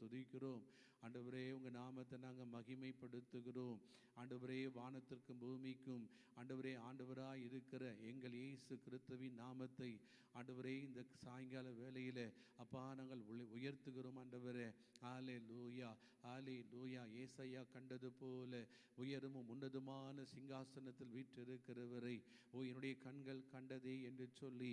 துதிக்கிறோம். ஆண்டவரே உங்கள் நாமத்தை நாங்கள் மகிமைப்படுத்துகிறோம். ஆண்டவரே வானத்திற்கும் பூமிக்கும் ஆண்டவராய் இருக்கிற எங்கள் இயேசு கிறிஸ்துவின் நாமத்தை ஆண்டவரே இந்த சாயங்கால வேளையில் அப்பா நாங்கள் உயர்த்துகிறோம். ஆண்டவரே ஹல்லேலூயா, ஹல்லேலூயா. ஏசாயா கண்டது போல உயரும் உன்னதமான சிங்காசனத்தில் வீற்றிருக்கிறவரை என்னுடைய கண்கள் கண்டதே என்று சொல்லி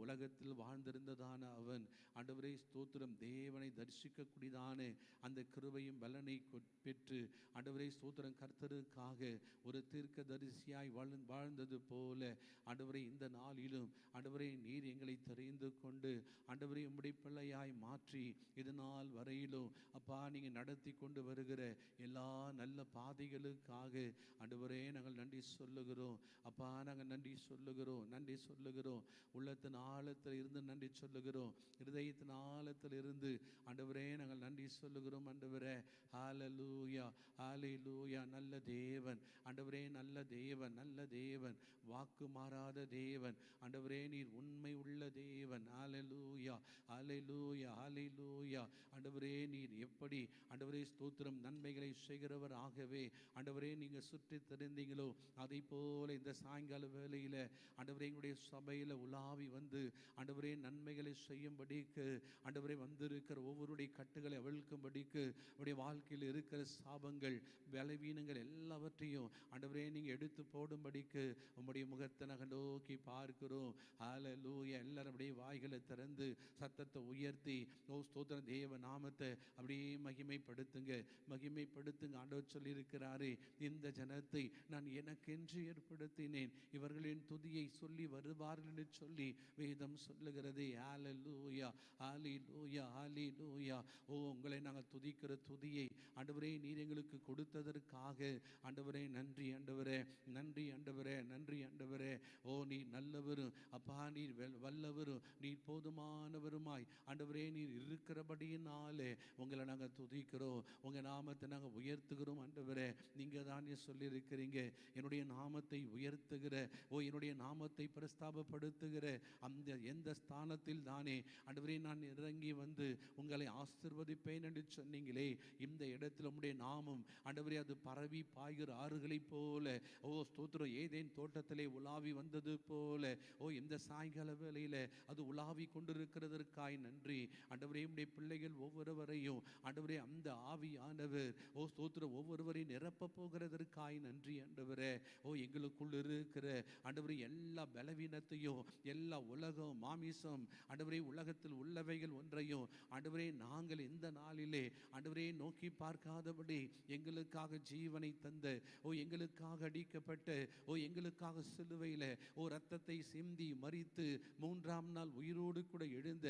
உலகத்தில் வாழ்ந்திருந்ததான அவன் ஆண்டவரே ஸ்தோத்திரம் தேவனை தரிசிக்கக்கூடியதான அந்த கிருபையும் பலனை பெற்று ஆண்டவரே ஸ்தோத்திரம் கர்த்தருக்காக ஒரு தீர்க்கதரிசியாய் வாழ்ந்தது போல ஆண்டவரே இந்த நாளிலும் ஆண்டவரே நீர் எங்களை தெரிந்து கொண்டு ஆண்டவரே உம்முடைய பிள்ளையாய் மாற்றி இது நாள் வரையிலும் அப்பா நீங்கள் நடத்தி கொண்டு வருகிற எல்லா நல்ல பாதைகளுக்காக ஆண்டவரே நாங்கள் நன்றி சொல்லுகிறோம். அப்பா நாங்கள் நன்றி சொல்லுகிறோம். உள்ளத்தின் ஆழத்தில் இருந்து நன்றி சொல்லுகிறோம். இருதயத்தின் ஆழத்தில் இருந்து ஆண்டவரே நாங்கள் நன்றி சொல்லுகிறோம். ஆண்டவரே ஹல்லேலூயா, ஹல்லேலூயா. நல்ல தேவன் ஆண்டவரே, நல்ல தேவன், வாக்கு மாறாத தேவன் ஆண்டவரே, நீர் உண்மை உள்ள தேவன். ஹல்லேலூயா, ஹல்லேலூயா, ஹல்லேலூயா. ஆண்டவரே நீர் எப்படி ஆண்டவரே ஸ்தோத்திரம் நன்மைகளை செய்கிறவர் ஆகவே ஆண்டவரே நீங்கள் சுற்றி தெரிந்தீங்களோ அதை போல இந்த சாயங்கால வேளையில் ஆண்டவரே எங்களுடைய சபையில் உலாவி வந்து ஆண்டவரே நன்மைகளை செய்யும்படிக்கு ஆண்டவரே வந்திருக்கிற ஒவ்வொருடைய கட்டுகளை அவிழ்க்கும்படிக்கு உடைய வாழ்க்கையில் இருக்கிற சாபங்கள் பலவீனங்கள் எல்லாவற்றையும் ஆண்டவரே நீங்கள் எடுத்து போடும்படிக்கு உம்முடைய முகத்தை நாங்கள் நோக்கி பார்க்கிறோம். ஹல்லேலூயா. எல்லாரும் அப்படியே வாய்களை திறந்து சத்தத்தை உயர்த்தி ஸ்தோத்திரம் தேவ நாமத்தை அப்படியே மகிமைப்படுத்துங்க. ஆண்டவர் சொல்லியிருக்கிறாரே, இந்த ஜனத்தை நான் எனக்கென்று ஏற்படுத்தினேன், இவர்களின் துதியை சொல்லி வருவார்கள் என்று சொல்லி வேதம் சொல்லுகிறது. ஹல்லேலூயா, ஹல்லேலூயா, ஹல்லேலூயா. உங்களை நாங்கள் துதிக்கிற துதியை ஆண்டவரே நீர் எங்களுக்கு கொடுத்ததற்காக ஆண்டவரே நன்றி ஆண்டவரே, நன்றி ஆண்டவரே, நன்றி ஆண்டவரே. நீர் நல்லவரும் அப்பா, நீர் வல்லவரும், நீர் போதுமானவருமாய் ஆண்டவரே நீர் இருக்கிறபடியினாலே உங்களை நாங்கள் துதிக்கிறோம். உங்கள் நாமத்தை நாங்கள் உயர்த்துகிறோம். ஆண்டவரே நீங்கள் தானே சொல்லியிருக்கிறீங்க, என்னுடைய நாமத்தை உயர்த்துகிற என்னுடைய நாமத்தை பிரஸ்தாபப்படுத்துகிற அந்த எந்த ஸ்தானத்தில் தானே ஆண்டவரே நான் இறங்கி வந்து உங்களை ஆசீர்வதிப்பேன் என்று சொன்னீங்களே, இந்த இடத்துல உம்முடைய நாமம் ஆண்டவரே அது பரவி பாய்கிற ஆறுகளைப் போல ஸ்தோத்திரம் ஏதேன் தோட்டத்திலே உலாவி வந்தது போல இந்த சாயங்கால வேளையில் அது உலாவி கொண்டிருக்கிறதற்காய் நன்றி ஆண்டவரே. உம்முடைய பிள்ளைகள் ஒவ்வொருவரையும் ஆண்டவரே அந்த ஆவியானவர் ஸ்தோத்திரம் ஒவ்வொருவரையும் நிரப்ப போகிறதற்காய் நன்றி ஆண்டவரே. எங்களுக்குள் இருக்கிற ஆண்டவரே எல்லா பலவீனத்தையும், எல்லா உலகம் மாமிசம் ஆண்டவரே உலகத்தில் உள்ளவைகள் ஒன்றையும் ஆண்டவரே நாங்கள் இந்த நாளிலே ஆண்டவரே நோக்கி பார்க்காதபடி எங்களுக்காக ஜீவனை தந்த எங்களுக்காக அடிக்கப்பட்ட எங்களுக்காக சிலுவையில் இரத்தத்தை சிந்தி மரித்து மூன்றாம் நாள் உயிரோடு கூட எழுந்த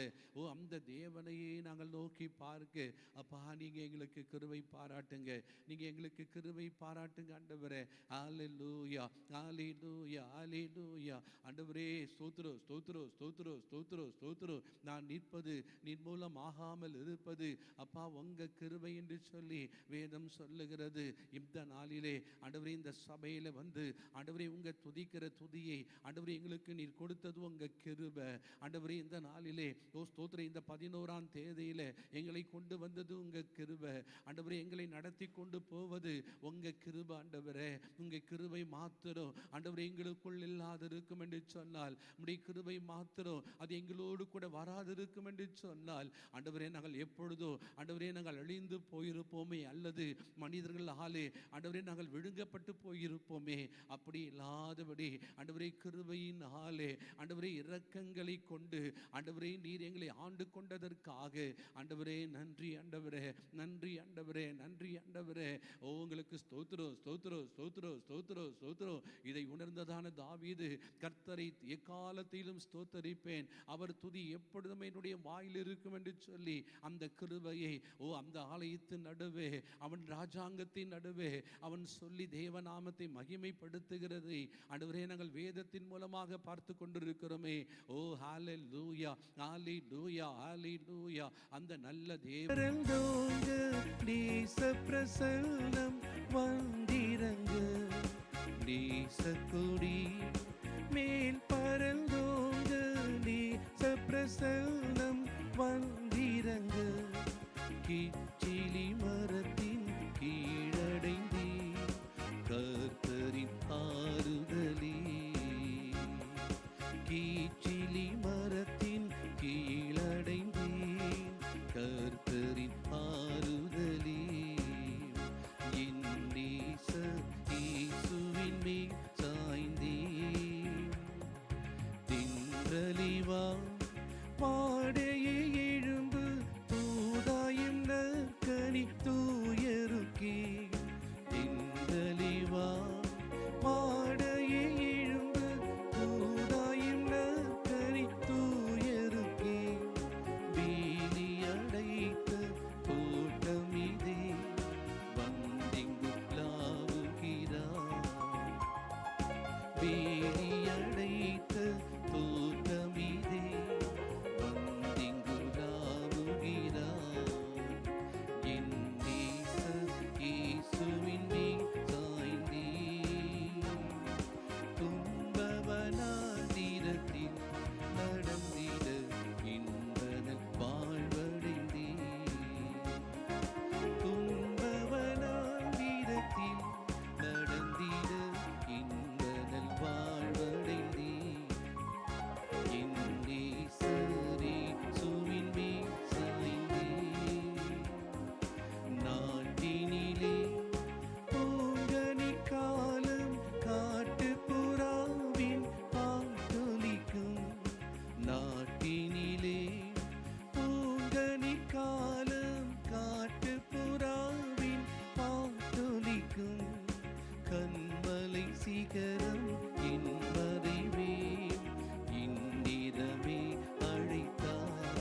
அந்த தேவனையே நாங்கள் நோக்கி பார்க்க அப்பா நீங்கள் எங்களுக்கு கிருபை பாராட்டுங்க, நீங்கள் எங்களுக்கு கிருபை பாராட்டுங்க ஆண்டவரே. ஹல்லேலூயா, ஹல்லேலூயா, ஹல்லேலூயா. ஆண்டவரே ஸ்தோத்திரம், ஸ்தோத்திரம், ஸ்தோத்திரம், ஸ்தோத்திரம், ஸ்தோத்திரம். நான் நிற்பது நீர் மூலம் ஆகாமல் இருப்பது அப்பா உங்க கிருபை என்று சொல்லி வேதம் சொல்லுகிறது. இந்த நாளிலே ஆண்டவரே இந்த சபையில் வந்து ஆண்டவரே உங்க துதிக்கிற துதியை ஆண்டவரே எங்களுக்கு நீர் கொடுத்தது உங்க கிருபை ஆண்டவரே. இந்த நாளிலே ஸ்தோத்திரம் இந்த 11ஆம் தேதியில எங்களை கொண்டு வந்தது உங்க கிருபை ஆண்டவரே. எங்களை நடத்தி கொண்டு போவது உங்க கிருபை ஆண்டவரே. உங்க கிருபை மாத்திரம் ஆண்டவரே எங்களுக்குள் இல்லாது இருக்கும் என்று சொன்னால், உம்முடைய கிருபை மாத்திரம் அது எங்களோடு கூட வராது இருக்கும் என்று சொன்னால் ஆண்டவரே நாங்கள் எப்பொழுதோ ஆண்டவரே நாங்கள் அழிந்து போயிருப்போமே, அல்லது மனிதர்கள் ஆளே ஆண்டவரே நாங்கள் விழுங்கப்பட்டு போயிருப்போமே. அப்படி இல்லாதபடி ஆண்டவரே கிருபையின் ஆளே ஆண்டவரே இரக்கங்களை கொண்டு ஆண்டவரே நீர் எங்களை ஆண்டு கொண்டதற்காக ஆண்டவரே நன்றி ஆண்டவரே, நன்றி ஆண்டவரே, நன்றி ஆண்டவரே. உங்களுக்கு ஸ்தோத்திரம், ஸ்தோத்திரம், ஸ்தோத்திரம், ஸ்தோத்திரம், ஸ்தோத்திரம். இதை உணர்ந்ததான தாவீது கர்த்தரை எக்காலத்திலும் ஸ்தோத்தரிப்பேன், அவர் துதி எப்பொழுதும் என்னுடைய வாயில் இருக்கும் என்று சொல்லி அந்த கிருபையை அந்த ஆலயத்தின் நடுவே அவன் ராஜாங்கத்தின் நடுவே அவன் சொல்லி தேவநாமத்தை மகிமைப்படுத்துகிறதை ஆண்டவரே நாங்கள் வேதத்தின் மூலமாக பார்த்து கொண்டிருக்கிறோமே. ஹல்லேலூயா, ஹல்லேலூயா, ஹல்லேலூயா. அந்த நல்ல தேவன் பிரசன்னம் வந்திரங்கு நேசக்குடி மேல் பரந்தோங்கு நேச பிரசன்னம் வந்திரங்கு வேலியடைத்த தோட்டமிதே வந்திங்குலாவுகிறார். என் நேசர் இயேசுவின் மேல் சாய்ந்தே துன்பவனாந்திரத்தில் நடந்திட இன்பனல் வாழ்வடைந்தே. துன்பவனாந்திரத்தில் நடந்திட இன்பனல் வாழ்வடைந்தே. என் நேசரே சுவின் மேல் சாய்ந்தே நாட்டினிலே பூங்கனி காலம் காட்டுப்புறாவின் பாட்டொலிக்கும். நாட்டினிலே பூங்கனி காலம் காட்டுப்புறாவின் பாட்டொலிக்கும். கண்மலை சிகரம் என் மறைவே இந்திரமே அழைத்தார்.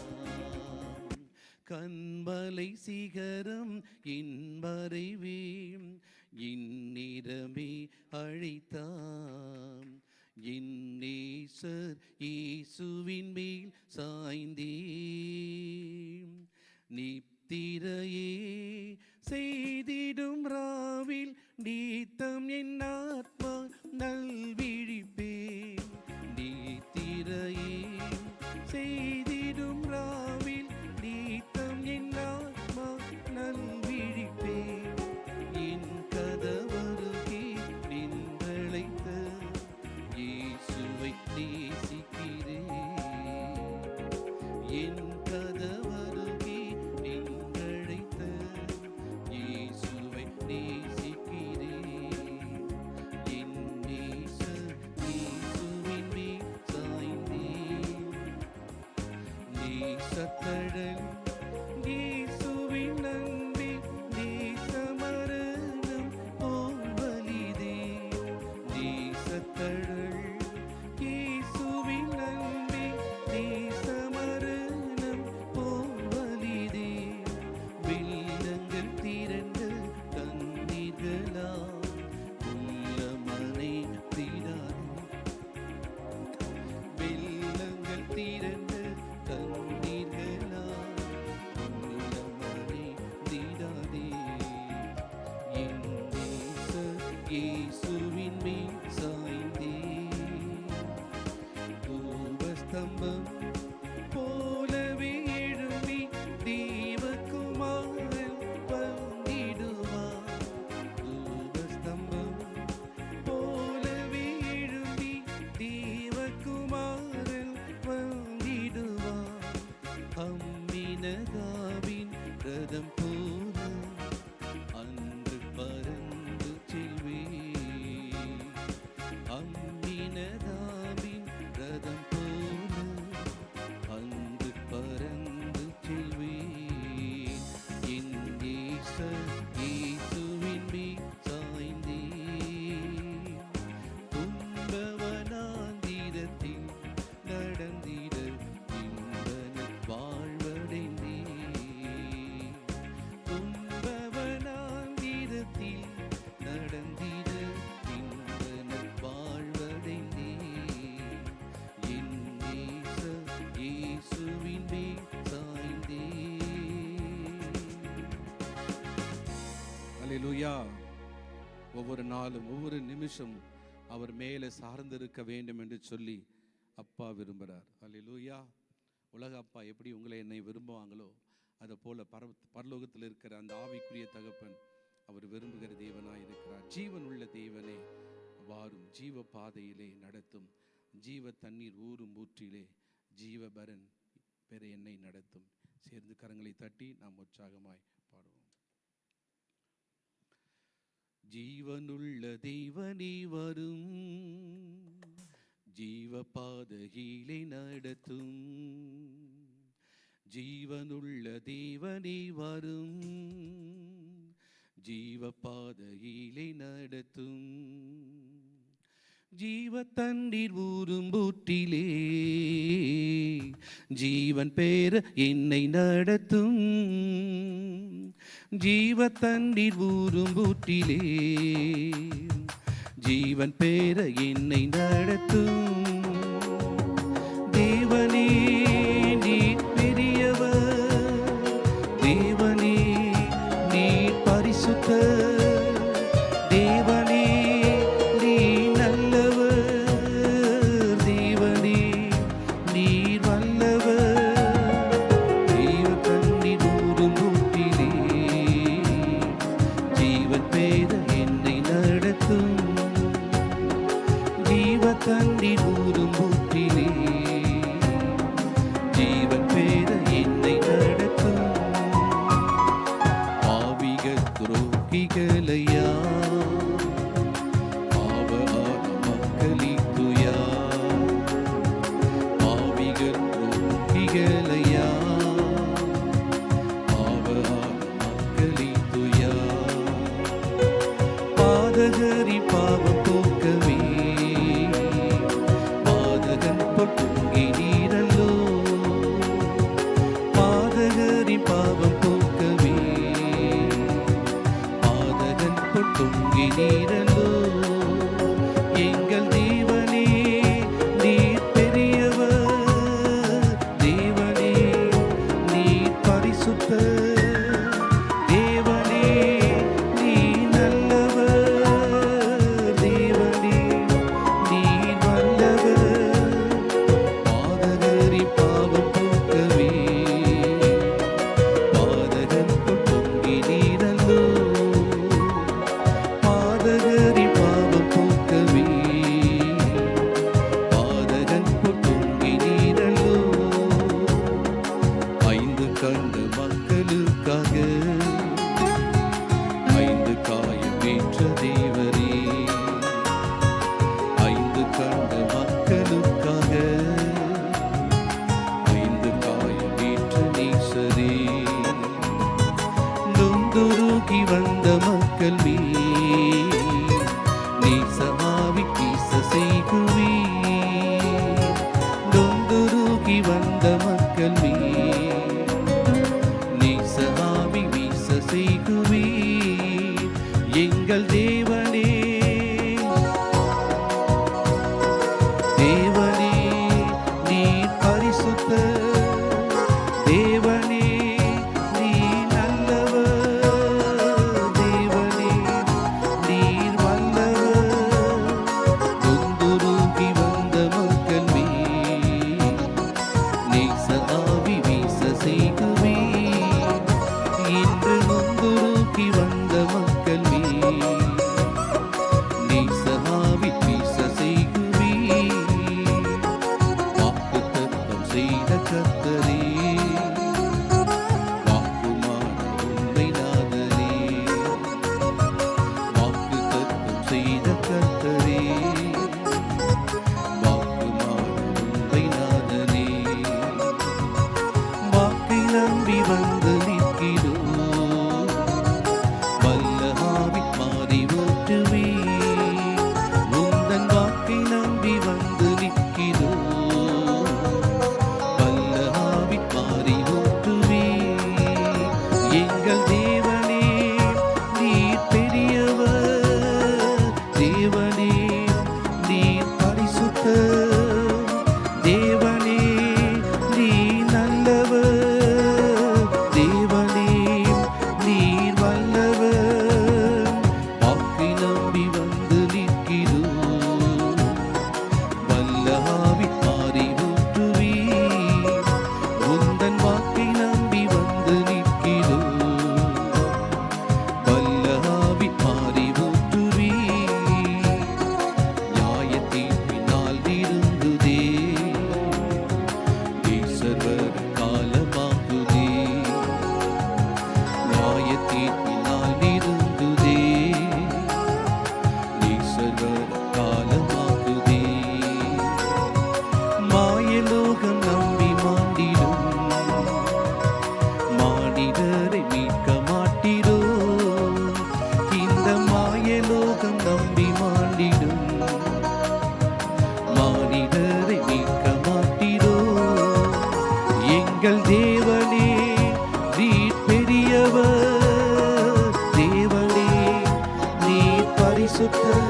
கண்மலை சிகரம் என் மறைவே இந்நிறமே அழைத்தாம். என் நேசர் இயேசுவின் மேல் சாய்ந்தே நித்திரையே செய்திடும் ராவில் நீத்தம் என் ஆத்மா நல்விழிப்பே. நித்திரையே செய்திடும் ராவில் நீத்தம் என் ஆத்மா நல்விழிப்பே. என் கதவருகே நின்றழைத்த இயேசுவை நேசிக்கிறேன். என் கதவருகே நின்றழைத்த இயேசுவை நேசிக்கிறேன். என் நேசர் இயேசுவின் மேல் சாய்ந்தேன். நேசத்தடல் இயேசுவின் அன்பே நேசமரணம் போல்வலிதே. நேசத்தடல் இயேசுவின் அன்பே நேசமரணம் போல்வலிதே. வெள்ளங்கள் திரண்ட கண்ணீர்களா உள்ளமனை தீராதே. வெள்ளங்கள் திரண்ட கண்ணீர்களா உள்ளமனை தீராதே. என் நேசர் இயேசுவின் மேல் சாய்ந்தே தூபஸ்தம்பம் போலவே எழும்பி தேவகுமாரன் வந்திடுவார். தூபஸ்தம்பம் போலவே எழும்பி தேவகுமாரன் வந்திடுவார். அம்மினகாவின் ரதம் போல அன்று பறந்து செல்வே. அம்மினகாவின் ரதம் போல அன்று பறந்து செல்வே. என் நேசர் இயேசுவின் மேல் சாய்ந்தே துன்பவனாந்திரத்தில் நடந்திட இன்பனல் வாழ்வடைந்தே. துன்பவனாந்திரத்தில் நடந்திட இன்பனல் வாழ்வடைந்தே. என் நேசர் இயேசுவின் மேல் சாய்ந்தே. அல்லேலூயா. ஒவ்வொரு நாளும் ஒவ்வொரு நிமிஷம் அவர் மேலே சார்ந்திருக்க வேண்டும் என்று சொல்லி அப்பா விரும்புகிறார். அல்லேலூயா. உலக அப்பா எப்படி உங்களை என்னை விரும்புவாங்களோ அதை போல பரலோகத்தில் இருக்கிற அந்த ஆவிக்குரிய தகப்பன் அவர் விரும்புகிற தேவனாய் இருக்கிறார். ஜீவன் உள்ள தேவனே வாரும், ஜீவ பாதையிலே நடத்தும், ஜீவ தண்ணீர் ஊறும் ஊற்றிலே ஜீவபரன் பெற என்னை நடத்தும். சேர்ந்து கரங்களை தட்டி நாம் உற்சாகமாய் பாடுவோம். ஜீவனுள்ள தேவனே வரும், ஜீவ பாதையிலே நடத்தும். ஜீவனுள்ள தேவனே வரும், ஜீவ பாதையிலே நடத்தும். ஜீவ தண்ணீர் ஊறும் ஊற்றிலே ஜீவன் பேர என்னை நடத்தும். ஜீவ தண்ணீர் ஊறும் ஊற்றிலே ஜீவன் பேர என்னை நடத்தும் தேவனே நீர் பெரியவர், தேவனே நீர் பரிசுத்தர், தேவனே நீ நல்லவர், தேவனே நீர் வல்லவர். தெய்வ கண்ணீர் ஊறும் ஊற்றிலே ஜீவன் பேர என்னை நடத்தும், ஜீவ கண்ணீர் ஊறும் ஊற்றிலே ஜீவன் பேர என்னை நடத்தும். பாவிகள் துரோகிகளையா பாவமான மக்களித்துயா, பாவிகள் துரோகிகளையா பாவமான மக்களித்துயா, பாதகரி பாவம் போக்கவே பாதகன் பொட்டுங்கி நீரல்லோ, பாதகரி பாவம் போக்கவே பாதகன் பொட்டுங்கி நீரல்லோ. எங்கள் தேவனே நீர் பெரியவர், தேவனே நீர் பரிசுத்தர், தேவனே நீ நல்லவர், தேவனே நீர் வல்லவர். பாதகரி பாவம் போக்கவே பாதகன் பொட்டுங்கி நீரல்லோ, பாதகரி பாவம் போக்கவே பாதகன் பொட்டுங்கி நீரல்லோ. ஐந்து கண்ட மக்களுக்காக ஐந்து காயமேற்ற தேவரே, ஐந்து கண்ட மக்களுக்காக ஐந்து காயமேற்ற நேசரே, நொந்துருகி வந்த மக்கள் மேல் நேசமாவி பேச செய்குவே, நொந்துருகி வந்த மக்கள் மேல் நேசமாவி வீச செய்குவே. எங்கள் தேவனே தேவனே நீர் பரிசுத்தர், தேவனே நீ நல்லவர், தேவனே நீர் வல்லவர். நொந்துருகி வந்த மக்கள் மேல் நேச ஆவி வீச செய்குவே, இன்று நொந்துருகி வந்த மக்கள் மேல் நேச ஆவி வீச செய்குவே. வாக்குத்தத்தம் செய்த கர்த்தரே, வாக்குமான உண்மை நாதனே, வாக்குத்தத்தம் செய்த கர்த்தரே, வாக்குமான உண்மை நாதனே. வாக்கை நம்பி வந்து நிற்கிறோம், வல்ல ஆவி மாறி ஊற்றுவே. உந்தன் வாக்கை நம்பி வந்து நிற்கிறோம், வல்ல ஆவி மாறி ஊற்றுவே. எங்கள் தேவனே நீர் பெரியவர், தேவனே நீர் பரிசுத்தர், தேவனே நீ நல்லவர், தேவனே நீர் வல்லவர். வாக்கை நம்பி வந்து நிற்கிறோம், வல்ல ஆவி மாறி ஊற்றுவே. உந்தன் வாக்கை நம்பி வந்து நிற்கிறோம், வல்ல ஆவி மாறி ஊற்றுவே. நியாயத்தீர்ப்பினால் நெருங்குதே, நேசர்வர் காலமாகுதே. நியாயத்தீர்ப்பினால் நெருங்குதே, நேசர்வர் காலமாகுதே. மாயலோகம் நம்பி மாண்டிடும், மானிடரை மீட்க மாட்டிடோ. இந்த மாயலோகம் நம்பி மாண்டிடும், மானிடரை மீட்க மாட்டிடோ. எங்கள் தேவனே நீர் பெரியவர், தேவனே நீர் பரிசுத்தர்,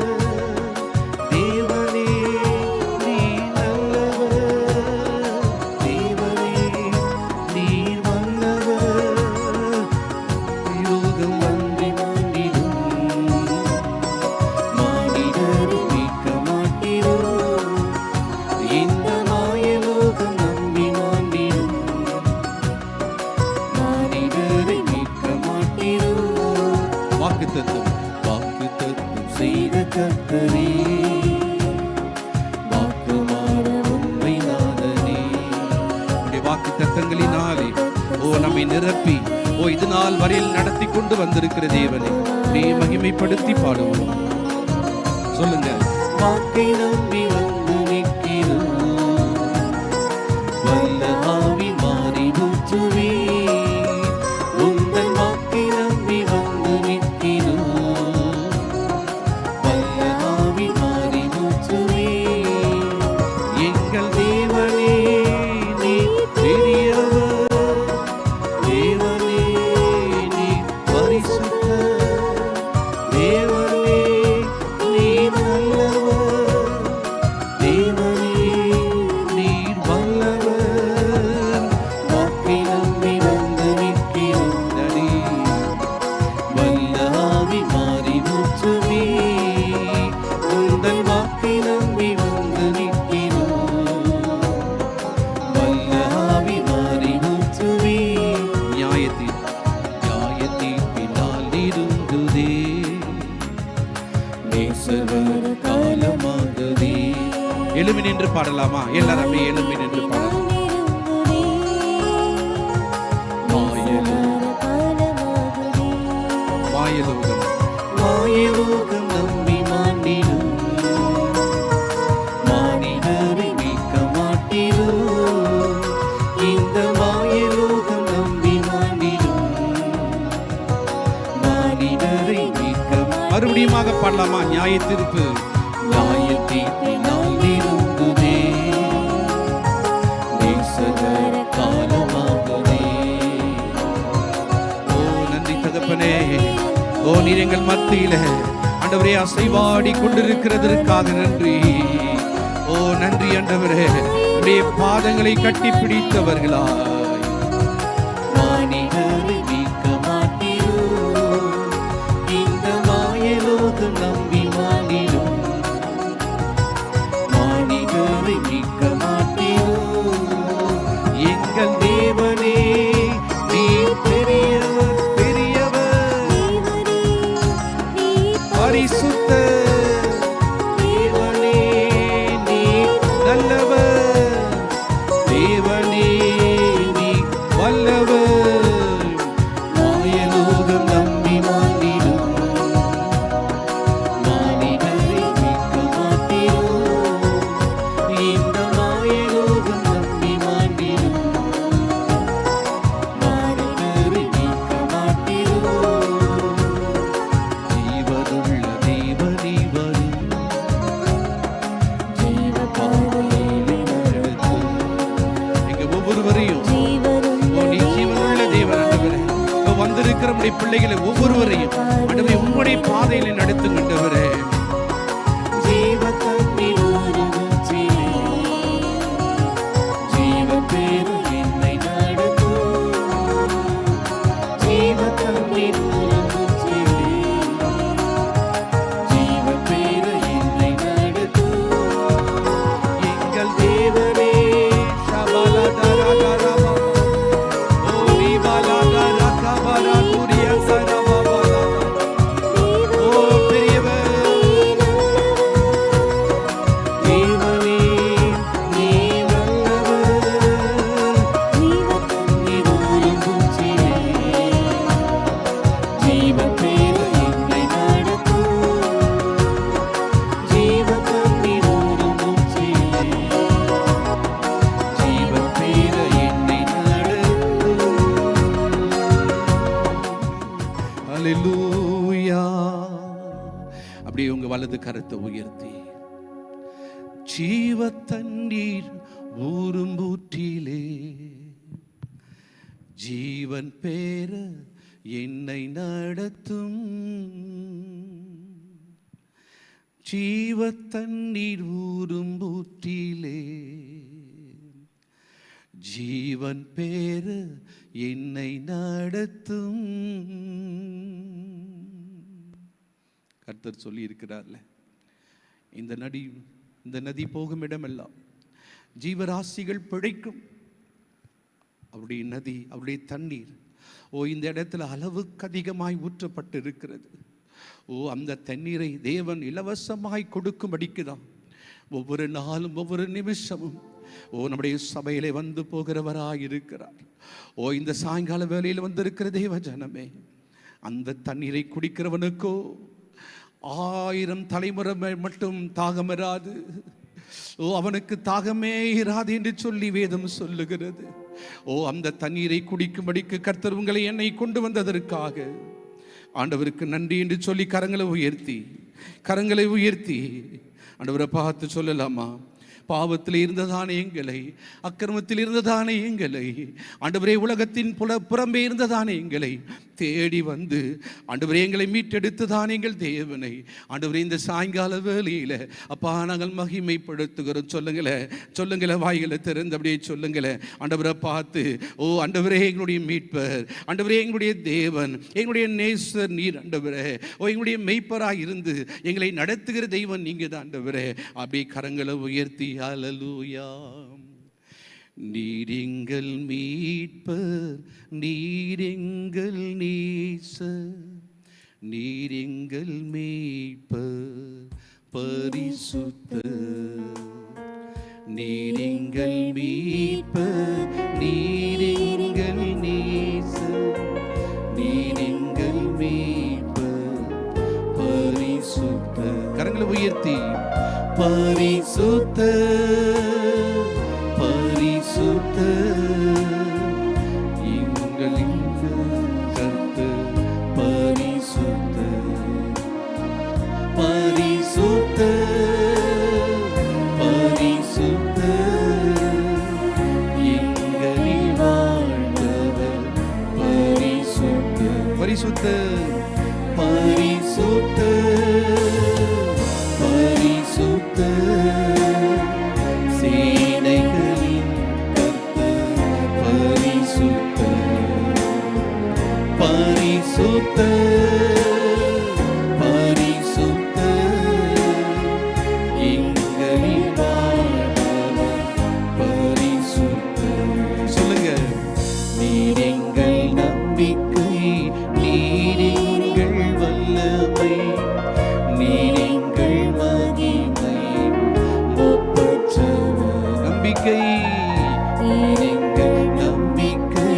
வாக்குத்தத்தம் செய்த கர்த்தரே, வாக்குமாற உண்மை நாதனே. வாக்குத்தத்தங்களினாலே நம்மை நிரப்பி இது நாள் வரையில் நடத்தி கொண்டு வந்திருக்கிற தேவனை நீ மகிமைப்படுத்தி பாடுவோம். சொல்லுங்க. வாக்கை நம்பி வந்து நிற்கிறோம், வல்ல ஆவி மாறி ஊற்றுவே. உங்கள் வாக்கை நம்பி வந்து நிற்கிறோம், வல்ல ஆவி மாறி ஊற்றுவே. எங்கள் தேவனே நீ பெரியவர், தேவனே நீ பரிசுத்தர், தேவனே நீ நல்லவர், தேவனே நீர் வல்லவர். வாக்கை நம்பி வந்து நிற்கிறோம், வல்ல ஆவி மாறி ஊற்றுவே. உங்கள் வாக்கை நம்பி வந்து நிற்கிறோம், வல்ல ஆவி மாறி ஊற்றுவே. நியாயத்தீர்ப்பினால் இருந்துதே, நேசவர் காலமாகவே. எழுமி நின்று பாடலாமா? எல்லாருமே எழுமி நின்று பாடலாம். மாயலோகம் மாயலோகம் நம்பி மாண்டிடும், மானிடரை மீட்க மாட்டிடும். இந்த மாயலோகம் நம்பி மாண்டிடும், மானிடரை மீட்க. மறுபடியுமாக பாடலாமா? நியாயத்தீர்ப்பு நியாயத்தீர்ப்பினால் இருந்துதே, நேசகர காலமாகவே. ஓ நன்றி தகப்பனே, ஓ நீர் எங்கள் மத்தியில ஆண்டவரே அசைவாடி கொண்டிருக்கிறதற்காக நன்றி. ஓ நன்றி ஆண்டவரே, உடைய பாதங்களை கட்டி பிடித்தவர்களாய் மானிடரை மீட்க மாட்டீரோ. இந்த மாயலோகம் நம்பி மாண்டிடும், மானிடரை மீட்க மாட்டீரோ. எங்கள் தேவனே நீ பெரியவர், பெரியவர், பரிசுத்தர், தேவனே நீ நல்லவர், தேவனே நீ வல்லவர். மாயலோகம் நம்பி மாண்டிடும், மானிடரை மீட்க மாட்டீரோ. இந்த மாயலோகம் நம்பி மாண்டிடும், மானிடரை மீட்க மாட்டீரோ. ஜீவனுள்ள தேவனே வரும், ஜீவ பாதையிலே நடத்தும். எங்க ஒவ்வொருவரையும் நீ ஜீவனுள்ள தேவன் ஆண்டவரே, வந்திருக்கிற உடைய பிள்ளைகளை ஒவ்வொருவரையும் ஆண்டவரே உம்முடைய பாதையிலே நடத்துகின்றவரே. ஜீவ தண்ணீர் ஊற்றிலே, ஜீவ பேரு என்னை நடத்தும். ஜீவ தண்ணீர் ஊற்றிலே, ஜீவ பேரு என்னை நடத்தும். எங்கள் தேவனே ஷபலதரகரபா, ஓ விபலதரகபரகுரியசரபபலா. ஓ பெரியவர், தேவனே நீ வல்லவர். ஜீவ தண்ணீர் ஊற்றிலே, ஜீவ பேரு என்னை நடத்தும். ஜீவ தண்ணீர் ஊற்றிலே, ஜீவ பேரு என்னை நடத்தும். அல்லேலூயா. அப்படியே உங்க வலது கரத்தை உயர்த்தி, ஜீவ தண்ணீர் ஊறும் ஊற்றிலே, ஜீவன் பேர என்னை நடத்தும். ஜீவ தண்ணீர் ஊறும் ஊற்றிலே, ஜீவன் பேர என்னை நடத்தும். கர்த்தர் சொல்லி இருக்கிறார்ல, இந்த நதி போகும் இடமெல்லாம் ஜீவராசிகள் பிழைக்கும். அவருடைய நதி, அவருடைய தண்ணீர் இந்த இடத்துல அளவுக்கு அதிகமாய் ஊற்றப்பட்டு இருக்கிறது. அந்த தண்ணீரை தேவன் இலவசமாய் கொடுக்கும்படிக்கு தான் ஒவ்வொரு நாளும் ஒவ்வொரு நிமிஷமும் நம்முடைய சபையிலே வந்து போகிறவராய் இருக்கிறார். இந்த சாயங்கால வேளையில் வந்திருக்கிற தேவ ஜனமே, அந்த தண்ணீரை குடிக்கிறவனுக்கோ 1000 தலைமுறை மட்டும் தாகம் இராது. அவனுக்கு தாகமே இராது என்று சொல்லி வேதம் சொல்லுகிறது. அந்த தண்ணீரை குடிக்கும்படிக்கு கர்த்தர் உங்களை என்னை கொண்டு வந்ததற்காக ஆண்டவருக்கு நன்றி என்று சொல்லி கரங்களை உயர்த்தி ஆண்டவரை பார்த்து சொல்லலாமா? பாவத்தில் இருந்ததானே எங்களை, அக்கிரமத்தில் இருந்ததானே எங்களை, ஆண்டவரே உலகத்தின் புறம்பே இருந்ததானே எங்களை தேடி வந்து ஆண்டவரே எங்களை மீட்டெடுத்துதானே எங்கள் தேவனை ஆண்டவரே இந்த சாயங்கால வேளையில அப்பா நாங்கள் மகிமைப்படுத்துகிறோம். சொல்லுங்களேன் வாய்களை திறந்து அப்படியே சொல்லுங்களேன். ஆண்டவரை பார்த்து ஆண்டவரே எங்களுடைய மீட்பர், ஆண்டவரே எங்களுடைய தேவன், எங்களுடைய நேசர் நீர் ஆண்டவரே. எங்களுடைய மெய்ப்பராய் இருந்து எங்களை நடத்துகிற தெய்வம் நீங்க தான் ஆண்டவரே. அப்படியே கரங்களை உயர்த்தி ஹல்லேலூயா. நீர் எங்கள் மீட்பர், நீர் எங்கள் நேசர், நீர் எங்கள் மீட்பர் பரிசுத்தர். நீர் எங்கள் மீட்பர், நீர் எங்கள் நேசர், நீர் எங்கள் மீட்பர் பரிசுத்தர். கரங்களை உயர்த்தி பரிசுத்தர் எங்களின் கர்த்தர் பரிசுத்தர், எங்களில் வாழ்ந்தவர் பரிசுத்தர், சேனைகளின் சொல்லுங்க. நீர் எங்கள் நம்பிக்கை, நீர் எங்கள் வல்லமை, நீர் எங்கள் மகிமை ஒப்பற்றவர். நம்பிக்கை, நீர் எங்கள் நம்பிக்கை,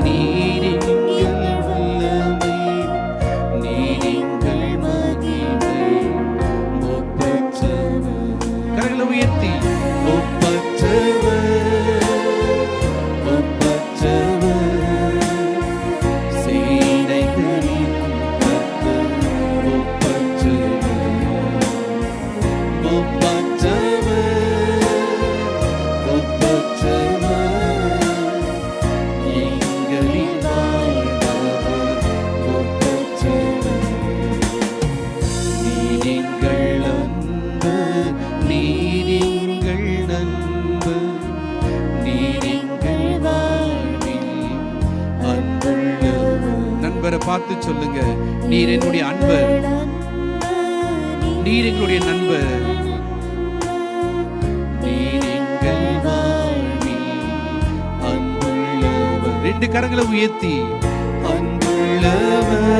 நீர் எங்கள் வல்லமை, நீர் எங்கள் மகிமை ஒப்பற்றவர். கரங்களை உயர்த்தி பார்த்து சொல்லுங்க. நீர் என்னுடைய அன்பர், நீர் எங்களுடைய நண்பர், நீர் எங்கள் வாழ்வில் அன்புள்ளவர். 2 கரங்களை உயர்த்தி அன்புள்ளவர்,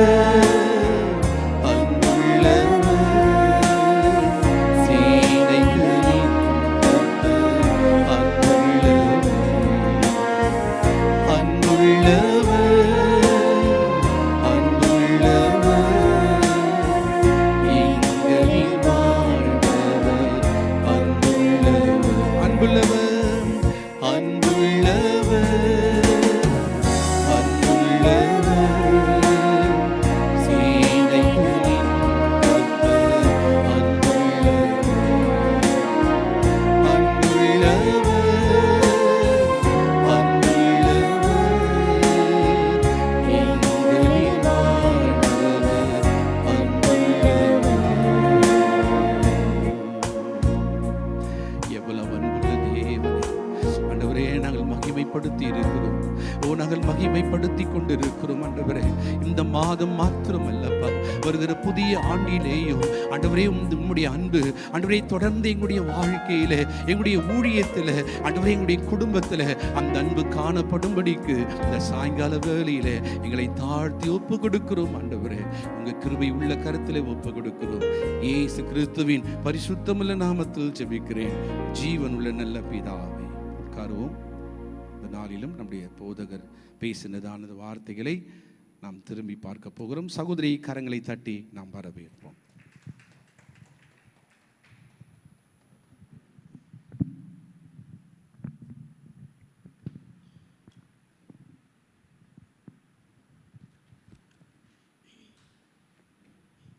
நாங்கள் மகிமைப்படுத்தி கொண்டிருக்கிறோம் ஆண்டவரே. இந்த மாதம் மாத்திரமல்லப்பா, வருகிற புதிய ஆண்டிலேயும் ஆண்டவரே உம்முடைய அன்பு ஆண்டவரே தொடர்ந்து எங்களுடைய வாழ்க்கையில, எங்களுடைய ஊழியத்தில், ஆண்டவரே எங்களுடைய குடும்பத்தில் அந்த அன்பு காணப்படும்படிக்கு இந்த சாயங்கால வேளையில எங்களை தாழ்த்தி ஒப்பு கொடுக்கிறோம். ஆண்டவரே உங்க கிருபை உள்ள கருத்தில் ஒப்பு கொடுக்கிறோம். இயேசு கிறிஸ்துவின் பரிசுத்தமுள்ள நாமத்தில் ஜெபிக்கிறேன் ஜீவனுள்ள நல்ல பிதாவே. உட்காருவோம். இந்த நாளிலும் நம்முடைய போதகர் பேசினதான வார்த்தைகளை நாம் திரும்பி பார்க்க போகிறோம். சகோதரி கரங்களை தட்டி நாம் வரவேற்போம்.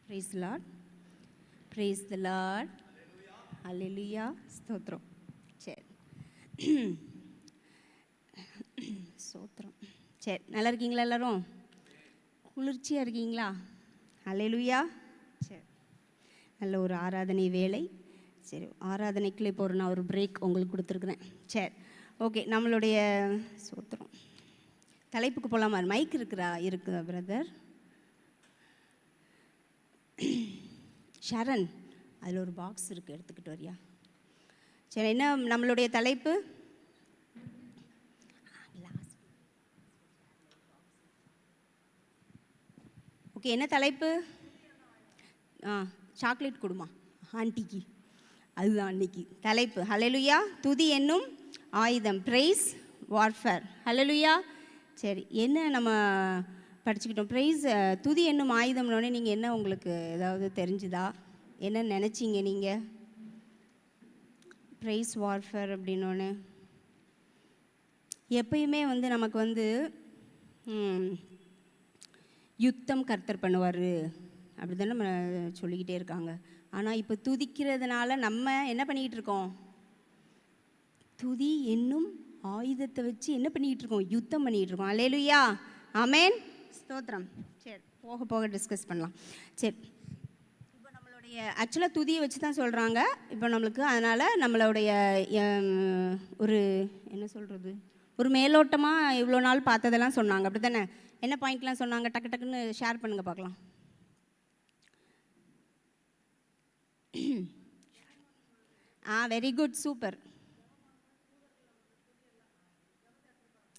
Praise the Lord. Praise the Lord. Hallelujah. ஸ்தோத்திரம். சரி, ஸ்தோத்திரம். சரி, நல்லா இருக்கீங்களா எல்லாரும்? குளிர்ச்சியாக இருக்கீங்களா? ஹல்லேலூயா. சரி, நல்ல ஒரு ஆராதனை வேலை. சரி, ஆராதனைக்குள்ளே இப்போ நான் ஒரு பிரேக் உங்களுக்கு கொடுத்துருக்குறேன். சரி, ஓகே. நம்மளுடைய ஸ்தோத்திரம் தலைப்புக்கு போகலாமா? மைக் இருக்குதா பிரதர் ஷரண்? அதில் ஒரு பாக்ஸ் இருக்குது, எடுத்துக்கிட்டு வரியா? சரி, என்ன நம்மளுடைய தலைப்பு? ஓகே, என்ன தலைப்பு? சாக்லேட் கொடுமா ஆண்டிக்கு, அதுதான் அன்னைக்கு தலைப்பு. ஹல்லேலூயா. துதி என்னும் ஆயுதம், பிரைஸ் வார்ஃபேர். ஹல்லேலூயா. சரி, என்ன நம்ம படிச்சுக்கிட்டோம்? பிரைஸ், துதி என்னும் ஆயுதம்னோடனே நீங்கள் என்ன, உங்களுக்கு ஏதாவது தெரிஞ்சுதா? என்ன நினச்சிங்க நீங்கள்? பிரைஸ் வார்ஃபேர் அப்படின்னோடனே எப்பயுமே நமக்கு யுத்தம் கர்த்தர் பண்ணுவார் அப்படி தானே நம்ம சொல்லிக்கிட்டே இருக்காங்க. ஆனால் இப்போ துதிக்கிறதுனால நம்ம என்ன பண்ணிக்கிட்டு இருக்கோம்? துதி என்னும் ஆயுதத்தை வச்சு என்ன பண்ணிக்கிட்டு இருக்கோம்? யுத்தம் பண்ணிக்கிட்டு இருக்கோம். அல்லேலூயா. ஆமென். ஸ்தோத்திரம். சரி, போக போக டிஸ்கஸ் பண்ணலாம். சரி, இப்போ நம்மளுடைய ஆக்சுவலாக துதியை வச்சு தான் சொல்கிறாங்க இப்போ நம்மளுக்கு. அதனால் நம்மளுடைய ஒரு என்ன சொல்கிறது, ஒரு மேலோட்டமாக இவ்வளோ நாள் பார்த்ததெல்லாம் சொன்னாங்க, அப்படி தானே? என்ன பாயிண்ட்லாம் சொன்னாங்க? டக்கு டக்குன்னு ஷேர் பண்ணுங்கள் பார்க்கலாம். Very good, super.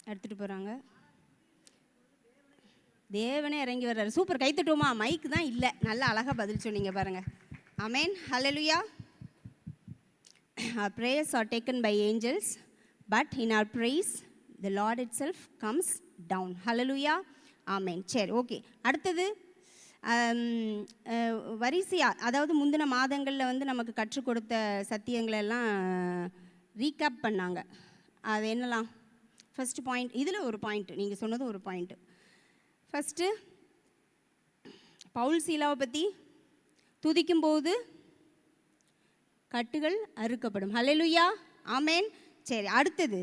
எடுத்துகிட்டு போகிறாங்க. தேவனே இறங்கி வர்றாரு. சூப்பர், கைத்தட்டுவோமா? மைக்கு தான் இல்லை. நல்லா அழகாக பதில் சொன்னீங்க பாருங்கள். ஆமென். ஹல்லேலூயா. Our prayers are taken by angels, but in our praise the Lord itself comes down. Hallelujah. Amen. சரி, ஓகே. அடுத்தது வரிசையாக, அதாவது முந்தின மாதங்களில் நமக்கு கற்றுக் கொடுத்த சத்தியங்களை எல்லாம் ரீகேப் பண்ணாங்க. அது என்னலாம்? ஃபஸ்ட்டு பாயிண்ட், இதில் ஒரு பாயிண்ட், நீங்கள் சொன்னது ஒரு பாயிண்ட்டு. ஃபஸ்ட்டு பவுல் சீலாவை பற்றி, துதிக்கும்போது கட்டுகள் அறுக்கப்படும். ஹல்லேலூயா. ஆமென். சரி, அடுத்தது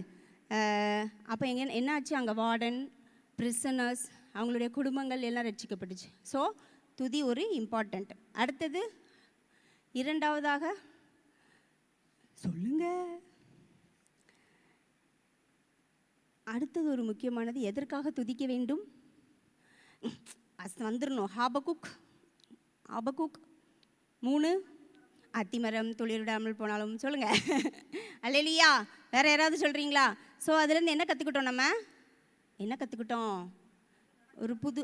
அப்போ என்னாச்சு? அங்கே வார்டன், பிரிசனர்ஸ், அவங்களுடைய குடும்பங்கள் எல்லாம் ரட்சிக்கப்பட்டுச்சு. ஸோ துதி ஒரு இம்பார்ட்டண்ட். அடுத்தது இரண்டாவதாக சொல்லுங்க, அடுத்தது ஒரு முக்கியமானது, எதற்காக துதிக்க வேண்டும்? வந்துடணும். ஹாபகுக் 3, அத்திமரம் துளிரிடாமல் போனாலும். சொல்லுங்க. அல்லேலூயா. வேற யாராவது சொல்றீங்களா? ஸோ அதுலேருந்து என்ன கற்றுக்கிட்டோம்? நம்ம என்ன கற்றுக்கிட்டோம்? ஒரு புது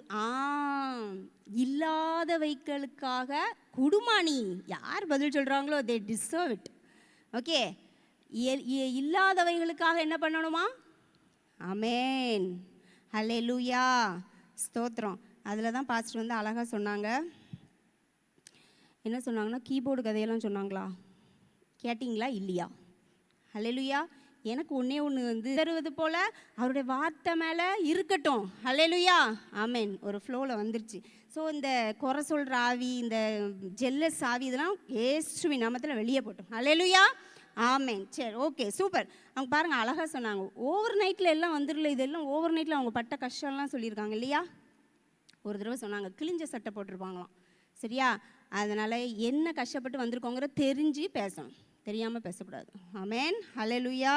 இல்லாதவைகளுக்காக குடுமானி. யார் பதில் சொல்கிறாங்களோ தே டிசர்வ் இட். ஓகே, இல்லாதவைகளுக்காக என்ன பண்ணணுமா? ஆமென். ஹல்லேலூயா. ஸ்தோத்திரம். அதில் தான் பாஸ்டர் அழகாக சொன்னாங்க. என்ன சொன்னாங்கன்னா, கீபோர்டு கதையெல்லாம் சொன்னாங்களா? கேட்டிங்களா இல்லையா? ஹல்லேலூயா. எனக்கு ஒன்றே ஒன்று தருவது போல் அவருடைய வார்த்தை மேலே இருக்கட்டும். ஹல்லேலூயா. ஆமென். ஒரு ஃப்ளோவில் வந்துருச்சு. ஸோ இந்த குறை சொல்கிற ஆவி, இந்த ஜெல்லஸ் ஆவி, இதெல்லாம் இயேசுவின் நாமத்தில் வெளியே போட்டோம். ஹல்லேலூயா. ஆமென். சரி, ஓகே, சூப்பர். அவங்க பாருங்கள், அழகாக சொன்னாங்க. ஓவர் நைட்டில் எல்லாம் வந்துடல. இதெல்லாம் ஓவர் நைட்டில் அவங்க பட்ட கஷ்டம்லாம் சொல்லியிருக்காங்க இல்லையா? ஒரு தடவை சொன்னாங்க, கிழிஞ்ச சட்டை போட்டிருப்பாங்களாம். சரியா? அதனால் என்ன கஷ்டப்பட்டு வந்திருக்கோங்கிற தெரிஞ்சு பேசணும். தெரியாமல் பேசக்கூடாது. ஆமென், ஹல்லேலூயா.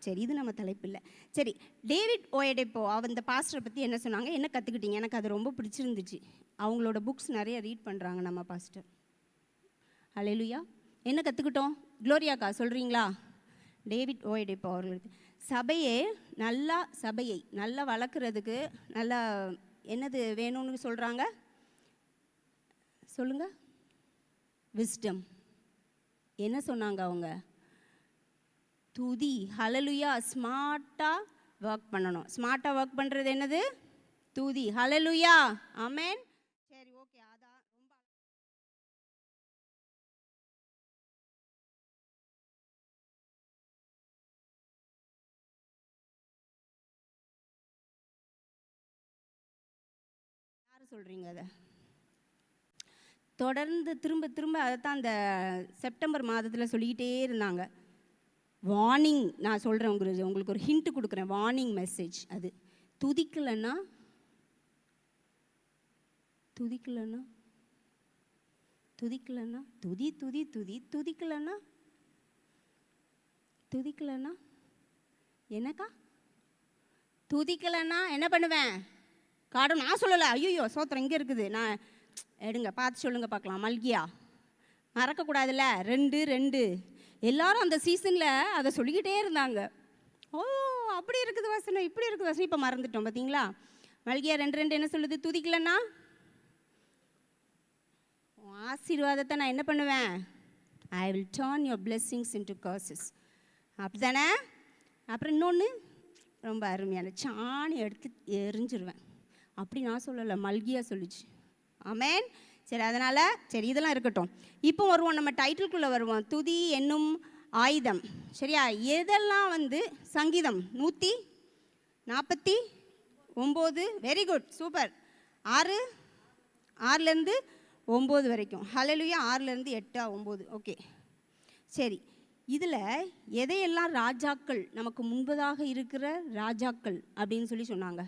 சரி, இது நம்ம தலைப்பு இல்லை. சரி, டேவிட் ஓயடேப்போ அந்த பாஸ்டரை பற்றி என்ன சொன்னாங்க, என்ன கற்றுக்கிட்டீங்க? எனக்கு அது ரொம்ப பிடிச்சிருந்துச்சு. அவங்களோட புக்ஸ் நிறைய ரீட் பண்ணுறாங்க நம்ம பாஸ்டர். ஹல்லேலூயா. என்ன கற்றுக்கிட்டோம்? க்ளோரியாக்கா சொல்கிறீங்களா? டேவிட் ஓயடேப்போ அவர்களுக்கு சபையை நல்லா வளர்க்குறதுக்கு நல்லா என்னது வேணும்னு சொல்கிறாங்க? சொல்லுங்க. விஸ்டம். என்ன சொன்னாங்க அவங்க? துதி. ஹல்லேலூயா. ஸ்மார்ட்டாக ஒர்க் பண்ணணும். ஸ்மார்ட்டாக ஒர்க் பண்ணுறது என்னது? துதி. ஹல்லேலூயா. ஆமென். சரி, ஓகே. அதான் ரொம்ப யார் சொல்கிறீங்க? அதை தொடர்ந்து திரும்ப திரும்ப அதைத்தான் அந்த செப்டம்பர் மாதத்தில் சொல்லிக்கிட்டே இருந்தாங்க. வார்னிங். நான் சொல்கிறேன், உங்களுக்கு ஒரு ஹிண்ட் கொடுக்குறேன். Warning message. அது துதிக்கலைன்னா துதிக்கலைன்னா என்னக்கா? துதிக்கலைன்னா என்ன பண்ணுவேன்? காடும். நான் சொல்லலை. ஐயோ, சோத்திரம் இங்கே இருக்குது. நான் எடுங்க, பார்த்து சொல்லுங்க பார்க்கலாம். மல்கியா மறக்கக்கூடாதுல்ல. 2:2 எல்லாரும் அந்த சீசனில் அதை சொல்லிக்கிட்டே இருந்தாங்க. ஓ, அப்படி இருக்குது வசனம், இப்படி இருக்குது வசனம். இப்போ மறந்துட்டோம் பார்த்தீங்களா? மல்கியா 2:2 என்ன சொல்லுது? துதிக்கலன்னா ஆசீர்வாதத்தை நான் என்ன பண்ணுவேன்? I will turn your blessings into curses. அப்படி தானே? அப்புறம் இன்னொன்று ரொம்ப அருமையான, சாணி எடுத்து எரிஞ்சிருவேன். அப்படி நான் சொல்லலை, மல்கியா சொல்லிச்சு. ஆமென். சரி, அதனால் சரி, இதெல்லாம் இருக்கட்டும். இப்போ வருவோம், நம்ம டைட்டில்குள்ளே வருவோம். துதி என்னும் ஆயுதம். சரியா? எதெல்லாம் சங்கீதம் 149. Very good, super. 6 9 வரைக்கும். ஹல்லேலூயா. 6 8 9. ஓகே, சரி. இதில் எதையெல்லாம் ராஜாக்கள், நமக்கு முன்பதாக இருக்கிற ராஜாக்கள் அப்படின்னு சொன்னாங்க?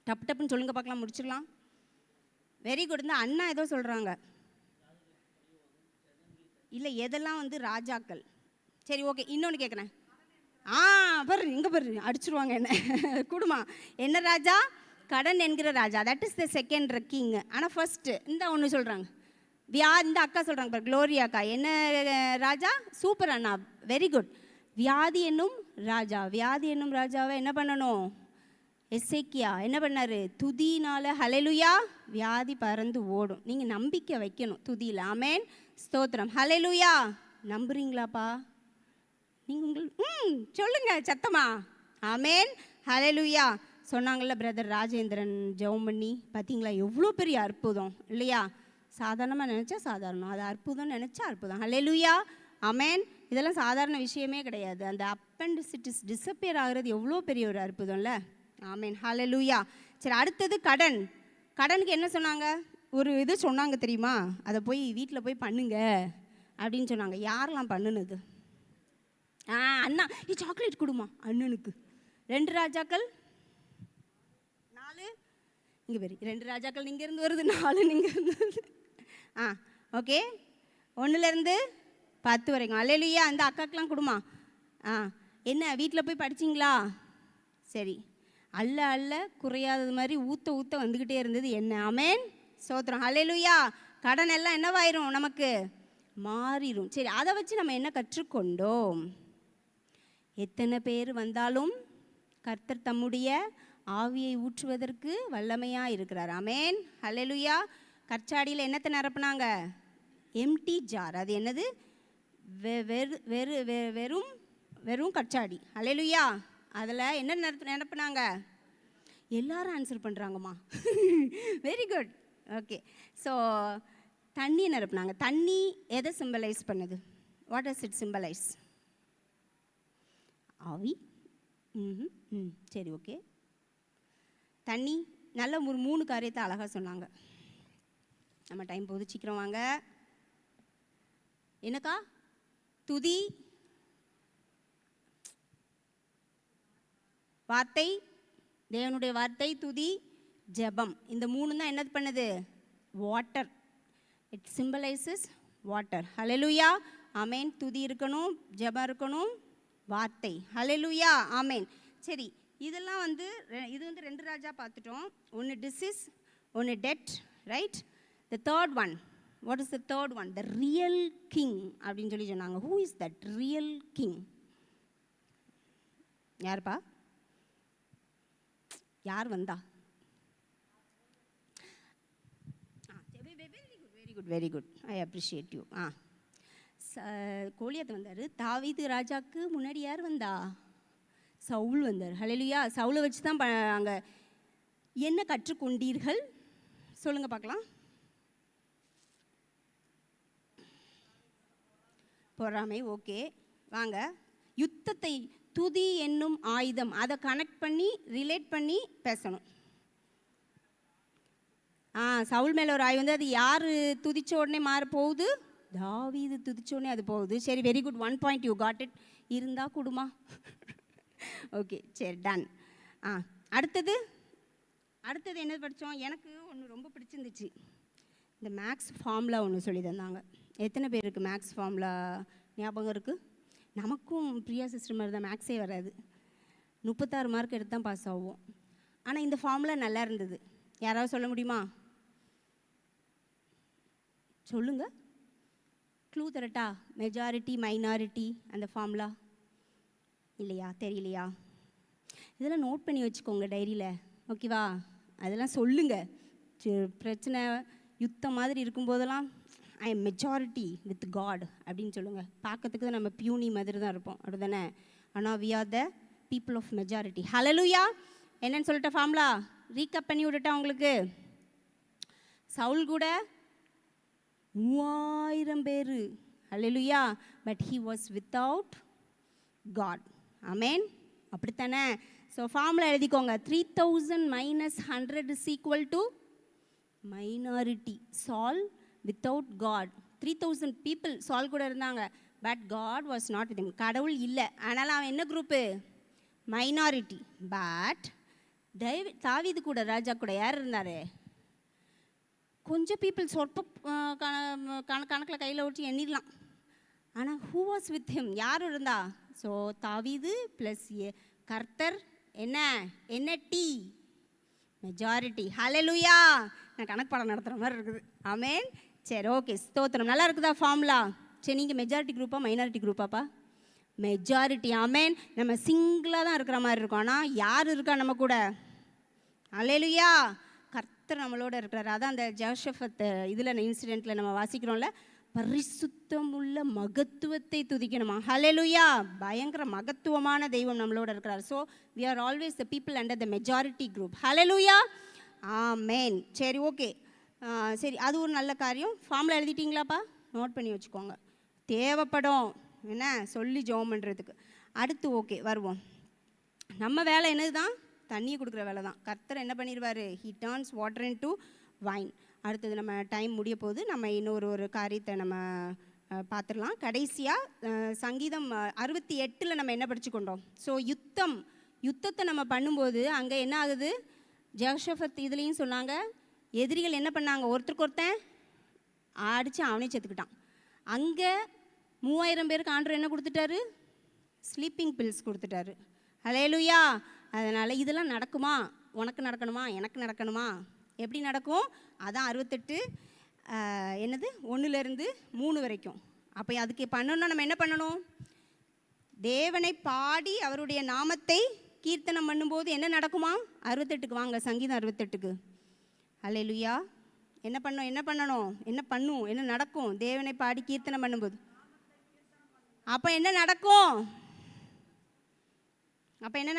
டப்புன்னு சொல்லுங்க பார்க்கலாம், முடிச்சிடலாம். Very good. இந்த அண்ணா ஏதோ சொல்கிறாங்க. இல்லை, எதெல்லாம் ராஜாக்கள். சரி, ஓகே. இன்னொன்று கேட்குறேன். பாரு, இங்கே பாரு, அடிச்சிருவாங்க என்ன. குடுமா என்ன ராஜா? கடன் என்கிற ராஜா. That is the second king. ஆனால் ஃபர்ஸ்ட் இந்த ஒன்று சொல்கிறாங்க. இந்த அக்கா சொல்கிறாங்க பாரு, க்ளோரியா அக்கா. என்ன ராஜா? சூப்பர் அண்ணா, வெரி குட். வியாதி என்னும் ராஜாவை என்ன பண்ணணும்? எசேக்கியா என்ன பண்ணார்? துதினால. ஹல்லேலூயா. வியாதி பறந்து ஓடும். நீங்கள் நம்பிக்கை வைக்கணும் துதியில். ஆமென், ஸ்தோத்திரம். ஹல்லேலூயா. நம்புறீங்களாப்பா நீங்கள்? சொல்லுங்க சத்தமா. ஆமென், ஹல்லேலூயா. சொன்னாங்கள்ல பிரதர் ராஜேந்திரன் ஜெபம் பண்ணி, பார்த்தீங்களா எவ்வளோ பெரிய அற்புதம் இல்லையா? சாதாரணமாக நினச்சா சாதாரணம், அது அற்புதம் நினச்சா அற்புதம். ஹல்லேலூயா. ஆமென். இதெல்லாம் சாதாரண விஷயமே கிடையாது. அந்த அப்பெண்டிசிட்டிஸ் டிஸப்பியர் ஆகிறது எவ்வளோ பெரிய ஒரு அற்புதம்ல. ஆமென், ஹல்லேலூயா. சரி, அடுத்தது கடன். கடனுக்கு என்ன சொன்னாங்க? ஒரு இது சொன்னாங்க தெரியுமா? அதை போய் வீட்டில் போய் பண்ணுங்க அப்படின்னு சொன்னாங்க. யாரெல்லாம் பண்ணுனது? அண்ணா, சாக்லேட் கொடுமா அண்ணனுக்கு. 2 ராஜாக்கள் 4. இங்கே பேர் 2 ராஜாக்கள் இங்கேருந்து வருது, 4 நீங்கள் இருந்து. ஓகே, 1 10 வரைக்கும். அல்லேலூயா. அந்த அக்காக்கெலாம் கொடுமா. என்ன வீட்டில் போய் படிச்சிங்களா? சரி. அல்ல குறையாதது மாதிரி ஊற்ற வந்துக்கிட்டே இருந்தது என்ன? ஆமென், ஸ்தோத்திரம். ஹல்லேலூயா. கடன் எல்லாம் என்னவாயிரும்? நமக்கு மாறிடும். சரி, அதை வச்சு நம்ம என்ன கற்றுக்கொண்டோம்? எத்தனை பேர் வந்தாலும் கர்த்தர் தம்முடைய ஆவியை ஊற்றுவதற்கு வல்லமையாக இருக்கிறார். ஆமென், ஹல்லேலூயா. கற்சாடியில் என்னத்தை நிரப்புனாங்க? Empty jar. அது என்னது? வெறும் கற்சாடி. ஹல்லேலூயா. அதில் என்ன நிரப்புனாங்க? எல்லாரும் ஆன்சர் பண்ணுறாங்கம்மா. Very good. ஓகே, ஸோ தண்ணியை நிரப்புனாங்க. தண்ணி எதை சிம்பலைஸ் பண்ணுது? What does it symbolize? ஆவி. சரி, ஓகே. தண்ணி நல்ல ஒரு 3 காரியத்தை அழகாக சொன்னாங்க. நம்ம டைம் போகுது, சீக்கிரம் வாங்க. என்னக்கா? துதி, வார்த்தை, தேவனுடைய வார்த்தை, துதி, ஜெபம். இந்த 3 தான் என்னது பண்ணுது? Water. It symbolizes water. Hallelujah. Amen. துதி இருக்கணும், ஜெபம் இருக்கணும், வார்த்தை. ஹல்லேலூயா. ஆமேன். சரி, இதெல்லாம் வந்து இது வந்து 2 ராஜா பார்த்துட்டோம். ஒன்று டிசீஸ், ஒன்று dead, right? The third one, what is the third one? The real king அப்படின்னு சொல்லி சொன்னாங்க. Who is that real king? யாருப்பா? யார் வந்தா? Very good, very good, I appreciate you. Goliath வந்தார். தாவீது ராஜாவுக்கு முன்னாடி யார் வந்தா? சவுல் வந்தார். ஹல்லேலூயா. சவுலை வச்சு தான் அங்கே என்ன கற்றுக்கொண்டீர்கள் சொல்லுங்க பார்க்கலாம். பொறாமை, ஓகே. வாங்க, யுத்தத்தை, துதி என்னும் ஆயுதம், அதை கனெக்ட் பண்ணி ரிலேட் பண்ணி பேசணும். சவுல் மேலே ஒரு ஆயுதம் வந்து அது யார் துதிச்ச உடனே மாற போகுது? தாவீது துதிச்ச உடனே அது போகுது. சரி, very good, 1 point, you got it. இருந்தால் கொடுமா. ஓகே, சரி, டன். அடுத்தது என்ன படித்தோம்? எனக்கு ஒன்று ரொம்ப பிடிச்சிருந்துச்சு. இந்த மேக்ஸ் ஃபார்முலா ஒன்று சொல்லி தந்தாங்க. எத்தனை பேருக்கு மேக்ஸ் ஃபார்முலா ஞாபகம் இருக்குது? நமக்கும் பிரியா சிஸ்டர் மாதிரி தான் மேக்ஸே வராது. 36 மார்க் எடுத்து தான் பாஸ் ஆகும். ஆனால் இந்த ஃபார்முலா நல்லா இருந்தது. யாராவது சொல்ல முடியுமா? சொல்லுங்க. க்ளூ தரட்டா? மெஜாரிட்டி, மைனாரிட்டி, அந்த ஃபார்முலா இல்லையா? தெரியலையா? இதெல்லாம் நோட் பண்ணி வச்சுக்கோங்க டைரியில், ஓகேவா? அதெல்லாம் சொல்லுங்கள். பிரச்சனை, யுத்தம் மாதிரி இருக்கும்போதெல்லாம் I am majority with God அப்படின்னு சொல்லுங்கள். பார்க்கறதுக்கு நம்ம பியூனி மாதிரி தான் இருப்போம், அப்படி தானே? ஆனால் we are the people of majority. Hallelujah. என்னன்னு சொல்லிட்ட ஃபார்முலா ரீகப் பண்ணி விட்டுட்டா உங்களுக்கு. சவுல் கூட 3000 பேர். Hallelujah. But he was without God. Amen. அப்படித்தானே? ஸோ ஃபார்முலா எழுதிக்கோங்க. 3000 - 100 is equal to minority. Saul without God. 3000 people சால் கூட இருந்தாங்க. But God was not with him. கடவுள் இல்லை. ஆனால் அவன் என்ன குரூப்பு? மைனாரிட்டி. பட் தாவீது கூட, ராஜா கூட யார் இருந்தார்? கொஞ்சம் பீப்புள், சொற்ப கணக்கில் கையில் வச்சு எண்ணிடலாம். ஆனால் ஹூ வாஸ் வித் ஹிம்? யார் இருந்தா? ஸோ தாவீது ப்ளஸ் கர்த்தர் என்ன டி? மெஜாரிட்டி. ஹல்லேலூயா. நான் கணக்கு பாடம் நடத்துகிற மாதிரி இருக்குது. ஆமேன். சரி, ஓகே, ஸ்தோத்திரம். நல்லா இருக்குதா ஃபார்முலா? சரி, நீங்கள் மெஜாரிட்டி குரூப்பா மைனாரிட்டி குரூப்பாப்பா? மெஜாரிட்டி. ஆமேன். நம்ம சிங்கிளாக தான் இருக்கிற மாதிரி இருக்கோம். ஆனால் யார் இருக்கா நம்ம கூட? ஹல்லேலூயா. கர்த்தர் நம்மளோட இருக்கிறார். அதான் அந்த ஜோஷபத் இதில் இன்சிடெண்ட்டில் நம்ம வாசிக்கிறோம்ல, பரிசுத்தம் உள்ள மகத்துவத்தை துதிக்கணுமா. ஹல்லேலூயா. பயங்கர மகத்துவமான தெய்வம் நம்மளோட இருக்கிறார். So we are always the people under the majority group. Hallelujah. Amen. சரி, ஓகே. சரி, அது ஒரு நல்ல காரியம். ஃபார்முலா எழுதிட்டிங்களாப்பா? நோட் பண்ணி வச்சுக்கோங்க. தேவைப்படும் என்ன சொல்லி ஜெபம் பண்ணுறதுக்கு. அடுத்து ஓகே வருவோம். நம்ம வேலை என்னது தான்? தண்ணியை கொடுக்குற வேலை தான். கர்த்தர் என்ன பண்ணிடுவார்? He turns water into wine. அடுத்தது நம்ம டைம் முடிய போது நம்ம இன்னொரு காரியத்தை நம்ம பார்த்துடலாம். கடைசியாக சங்கீதம் 68 நம்ம என்ன படித்து கொண்டோம்? ஸோ யுத்தத்தை நம்ம பண்ணும்போது அங்கே என்ன ஆகுது? ஜோஷபத் இதுலேயும் சொன்னாங்க, எதிரிகள் என்ன பண்ணாங்க? ஒருத்தருக்கு ஒருத்தன் அடித்து அவனே செத்துக்கிட்டான். அங்கே 3000 பேருக்கு ஆண்டவர் என்ன கொடுத்துட்டாரு? ஸ்லீப்பிங் பில்ஸ் கொடுத்துட்டாரு. ஹல்லேலூயா. அதனால் இதெல்லாம் நடக்குமா? உனக்கு நடக்கணுமா? எனக்கு நடக்கணுமா? எப்படி நடக்கும்? அதான் 68 என்னது 1 - 3 வரைக்கும். அப்போ அதுக்கு பண்ணணும்னா நம்ம என்ன பண்ணணும்? தேவனை பாடி அவருடைய நாமத்தை கீர்த்தனம் பண்ணும்போது என்ன நடக்குமா? 68க்கு வாங்க, சங்கீதம் 68க்கு. ஹல்லேலூயா. என்ன பண்ணணும்? என்ன நடக்கும்? தேவனை பாடி கீர்த்தனம் பண்ணும்போது அப்போ என்ன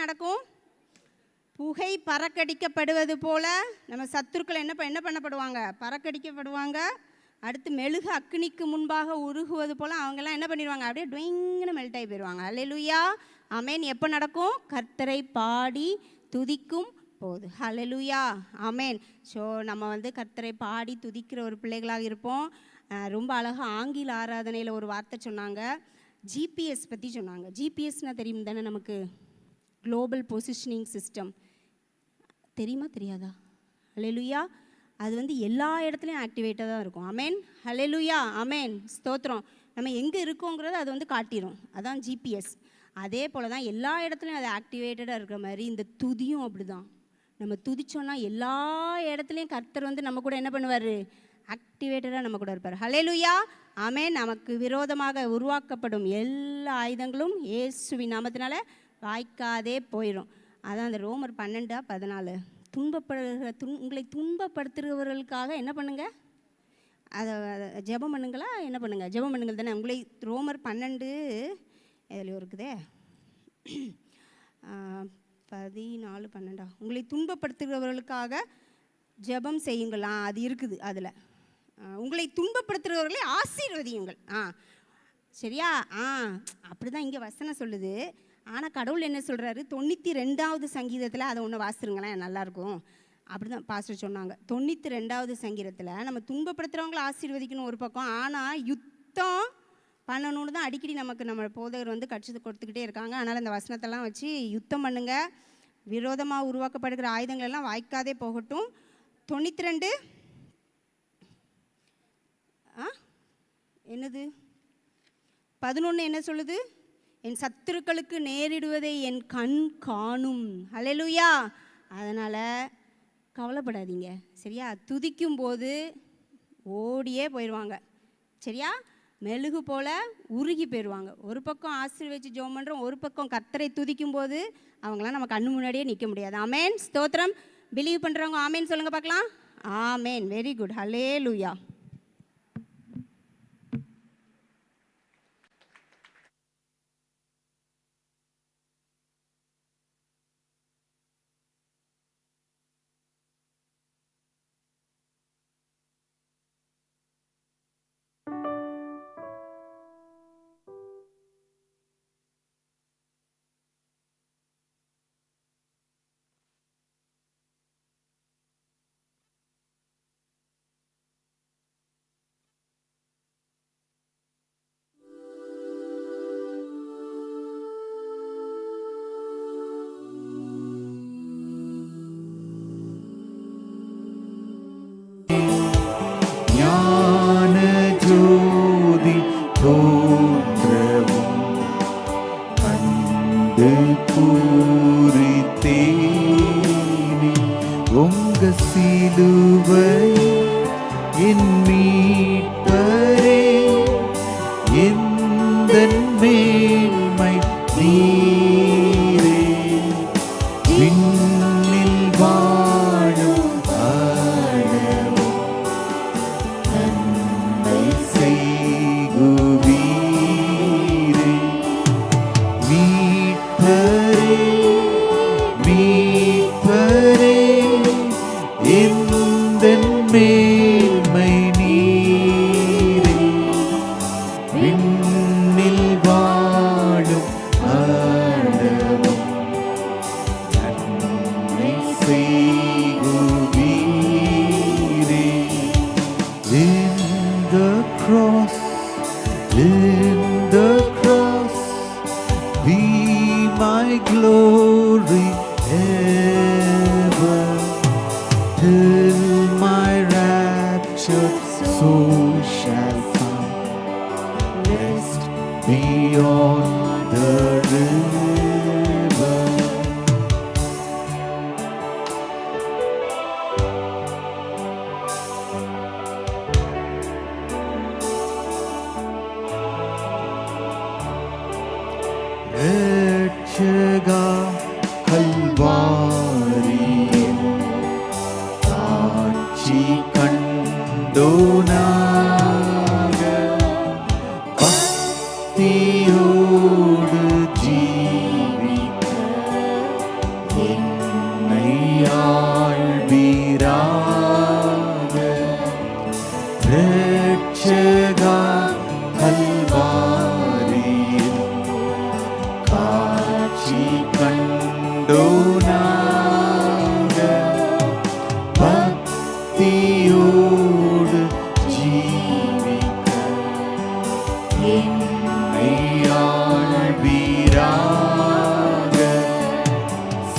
நடக்கும்? புகை பறக்கடிக்கப்படுவது போல நம்ம சத்துருக்கள் என்ன பண்ணப்படுவாங்க? பறக்கடிக்கப்படுவாங்க. அடுத்து மெழுகு அக்னிக்கு முன்பாக உருகுவது போல் அவங்கெல்லாம் என்ன பண்ணிடுவாங்க? அப்படியே டுவெங்குன்னு மெல்ட் ஆகி போயிடுவாங்க. ஹல்லேலூயா. ஆமேன். எப்போ நடக்கும்? கர்த்தரை பாடி துதிக்கும் போது. ஹல்லேலூயா. ஆமேன். ஸோ நம்ம கர்த்தரை பாடி துதிக்கிற ஒரு பிள்ளைகளாக இருப்போம். ரொம்ப அழகாக ஆங்கில ஆராதனையில் ஒரு வார்த்தை சொன்னாங்க. ஜிபிஎஸ் பற்றி சொன்னாங்க. ஜிபிஎஸ்னால் தெரியும் தானே நமக்கு? Global positioning system. தெரியுமா தெரியாதா? ஹல்லேலூயா. அது வந்து எல்லா இடத்துலையும் ஆக்டிவேட்டாக தான் இருக்கும். அமேன், ஹல்லேலூயா, அமேன், ஸ்தோத்திரம். நம்ம எங்கே இருக்கோங்கிறத அது வந்து காட்டிடும். அதான் ஜிபிஎஸ். அதே போல் தான் எல்லா இடத்துலையும் அது ஆக்டிவேட்டடாக இருக்கிற மாதிரி இந்த துதியும் அப்படி தான். நம்ம துதிச்சோன்னா எல்லா இடத்துலையும் கர்த்தர் வந்து நம்ம கூட என்ன பண்ணுவார்? ஆக்டிவேட்டடாக நம்ம கூட இருப்பார். ஹல்லேலூயா, ஆமென். நமக்கு விரோதமாக உருவாக்கப்படும் எல்லா ஆயுதங்களும் இயேசுவின் நாமத்தினால வாய்க்காதே போயிடும். அதான் அந்த ரோமர் 12:14 உங்களை துன்பப்படுத்துகிறவர்களுக்காக என்ன பண்ணுங்க? அதை ஜெபம் பண்ணுங்களா? என்ன பண்ணுங்க? ஜெபம் பண்ணுங்கள் தானே. உங்களை ரோமர் 12 எதுலையோ இருக்குதே 14:12 உங்களை துன்பப்படுத்துகிறவர்களுக்காக ஜெபம் செய்யுங்களா, அது இருக்குது அதில். உங்களை துன்பப்படுத்துகிறவர்களை ஆசீர்வதியுங்கள். சரியா? அப்படி தான் இங்கே வசனம் சொல்லுது. ஆனால் கடவுள் என்ன சொல்கிறாரு? 92வது சங்கீதத்தில் அதை ஒன்று வாசிருங்களேன், நல்லாயிருக்கும். அப்படி தான் பாஸ்டர் சொன்னாங்க. 92வது சங்கீதத்தில் நம்ம துன்பப்படுத்துகிறவங்களை ஆசீர்வதிக்கணும் ஒரு பக்கம், ஆனால் யுத்தம் பண்ணணும்னு தான் அடிக்கடி நம்ம போதகர் வந்து கட்சி கொடுத்துக்கிட்டே இருக்காங்க. அதனால் இந்த வசனத்தெல்லாம் வச்சு யுத்தம் பண்ணுங்க, விரோதமாக உருவாக்கப்படுகிற ஆயுதங்கள் எல்லாம் வாய்க்காதே போகட்டும். 92 என்னது 11 என்ன சொல்லுது? என் சத்துருக்களுக்கு நேரிடுவதை என் கண் காணும். ஹல்லேலூயா. அதனால் கவலைப்படாதீங்க, சரியா? துதிக்கும் போது ஓடியே போயிடுவாங்க, சரியா? மெழுகு போல் உருகி போயிடுவாங்க. ஒரு பக்கம் ஆசீர்வதிச்சு ஜெபம் பண்ணுறோம், ஒரு பக்கம் கர்த்தரை துதிக்கும் போது அவங்களாம் நம்ம கண்ணு முன்னாடியே நிற்க முடியாது. ஆமேன், ஸ்தோத்திரம். பிலீவ் பண்ணுறவங்க ஆமேன் சொல்லுங்கள் பார்க்கலாம். ஆமேன், வெரி குட், ஹல்லேலூயா.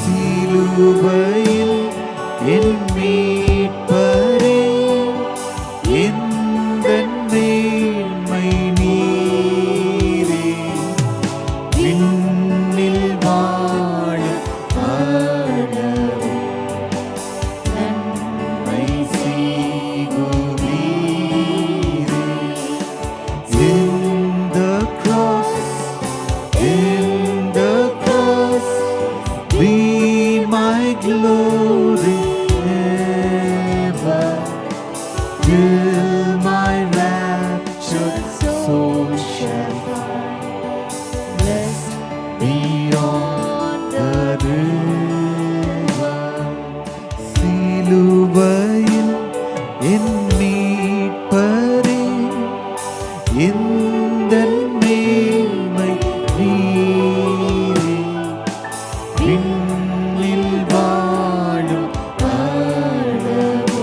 சிலுவையில் என் மீட்பரே உந்தன் மேன்மை நீரே விண்ணில் வாழும் ஆண்டவர் நன்மை செய்குவீரே. In the cross, be my glory ever, till my raptured soul shall find rest beyond the river. சிலுவையில் என் மீட்பரே, எந்தன் மேன்மை நீரே விண்ணில் வாழும் ஆண்டவர்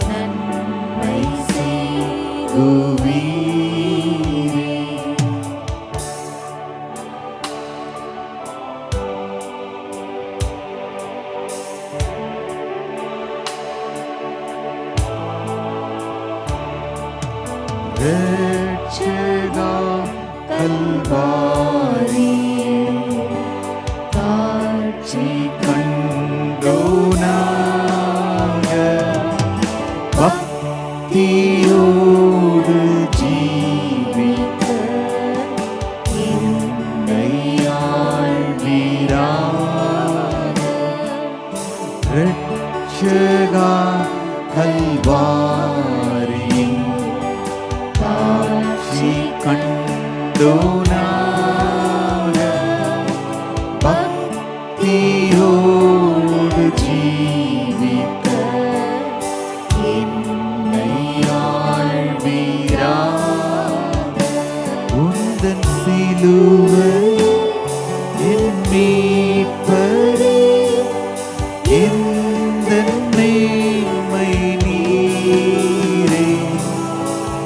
நன்மை செய்குவீரே. ரட்சகா கல்வாரியே காட்சி கண்டோனாக பக்தியோடு ஜீவிக்க என்னை ஆழ்வீராக. ரட்சகா கல்வாரியின் காட்சி கண்டோனாக பக்தியோடு ஜீவிக்க என்னை ஆழ்வீராக. உந்தன் சிலுவை என் மீட்பரே, எந்தன் மேன்மை நீரே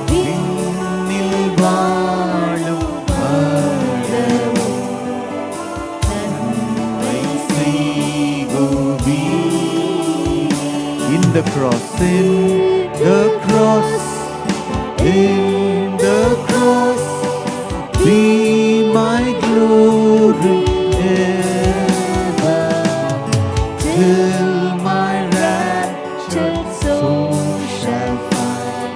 விண்ணில் வாழும் ஆண்டவர் நன்மை செய்குவீரே. In the cross, in the cross, in the cross, be my glory ever, till my raptured soul shall find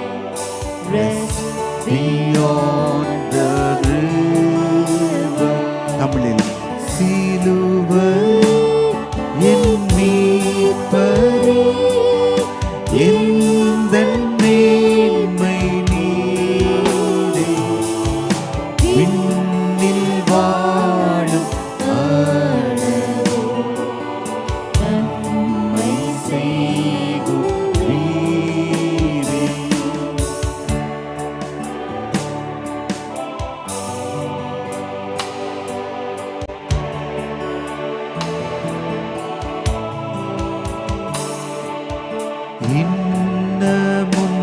rest beyond the river. தமிழில் சிலுவை என் மீட்பரே, எந்தன் மேன்மை நீரே விண்ணில் வாழும் ஆண்டவர் நன்மை செய்குவீரே. இன்னமும்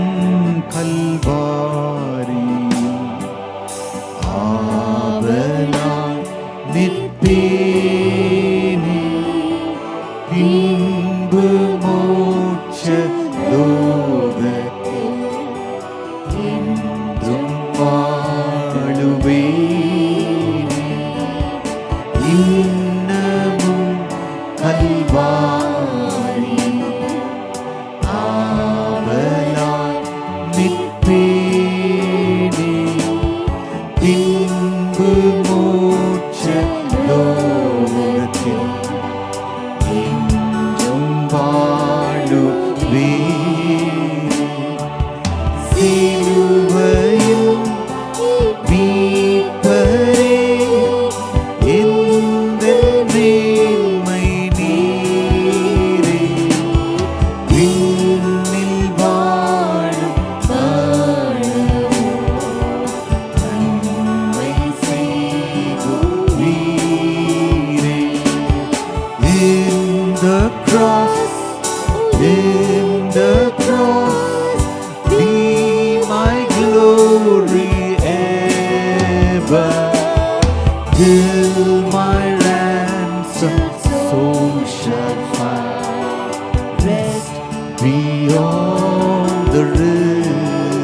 கல்வாரி ஆவலாய் நிற்பேனே, பின்பு மோட்ச லோகத்தில் என்றும் வாழுவேனே. இன்னமும் கல்வாரி ஆவலாய் நிற்பேனே, பின்பு மோட்ச லோகத்தில் என்றும் வாழுவேனே. சிலுவையில் மீட்பரே, எந்தன் மேன்மை நீரே விண்ணில் வாழும் ஆண்டவர் நன்மை செய்குவீரே. In the cross, in the cross, be my glory ever, till my ransomed soul shall find rest beyond the river.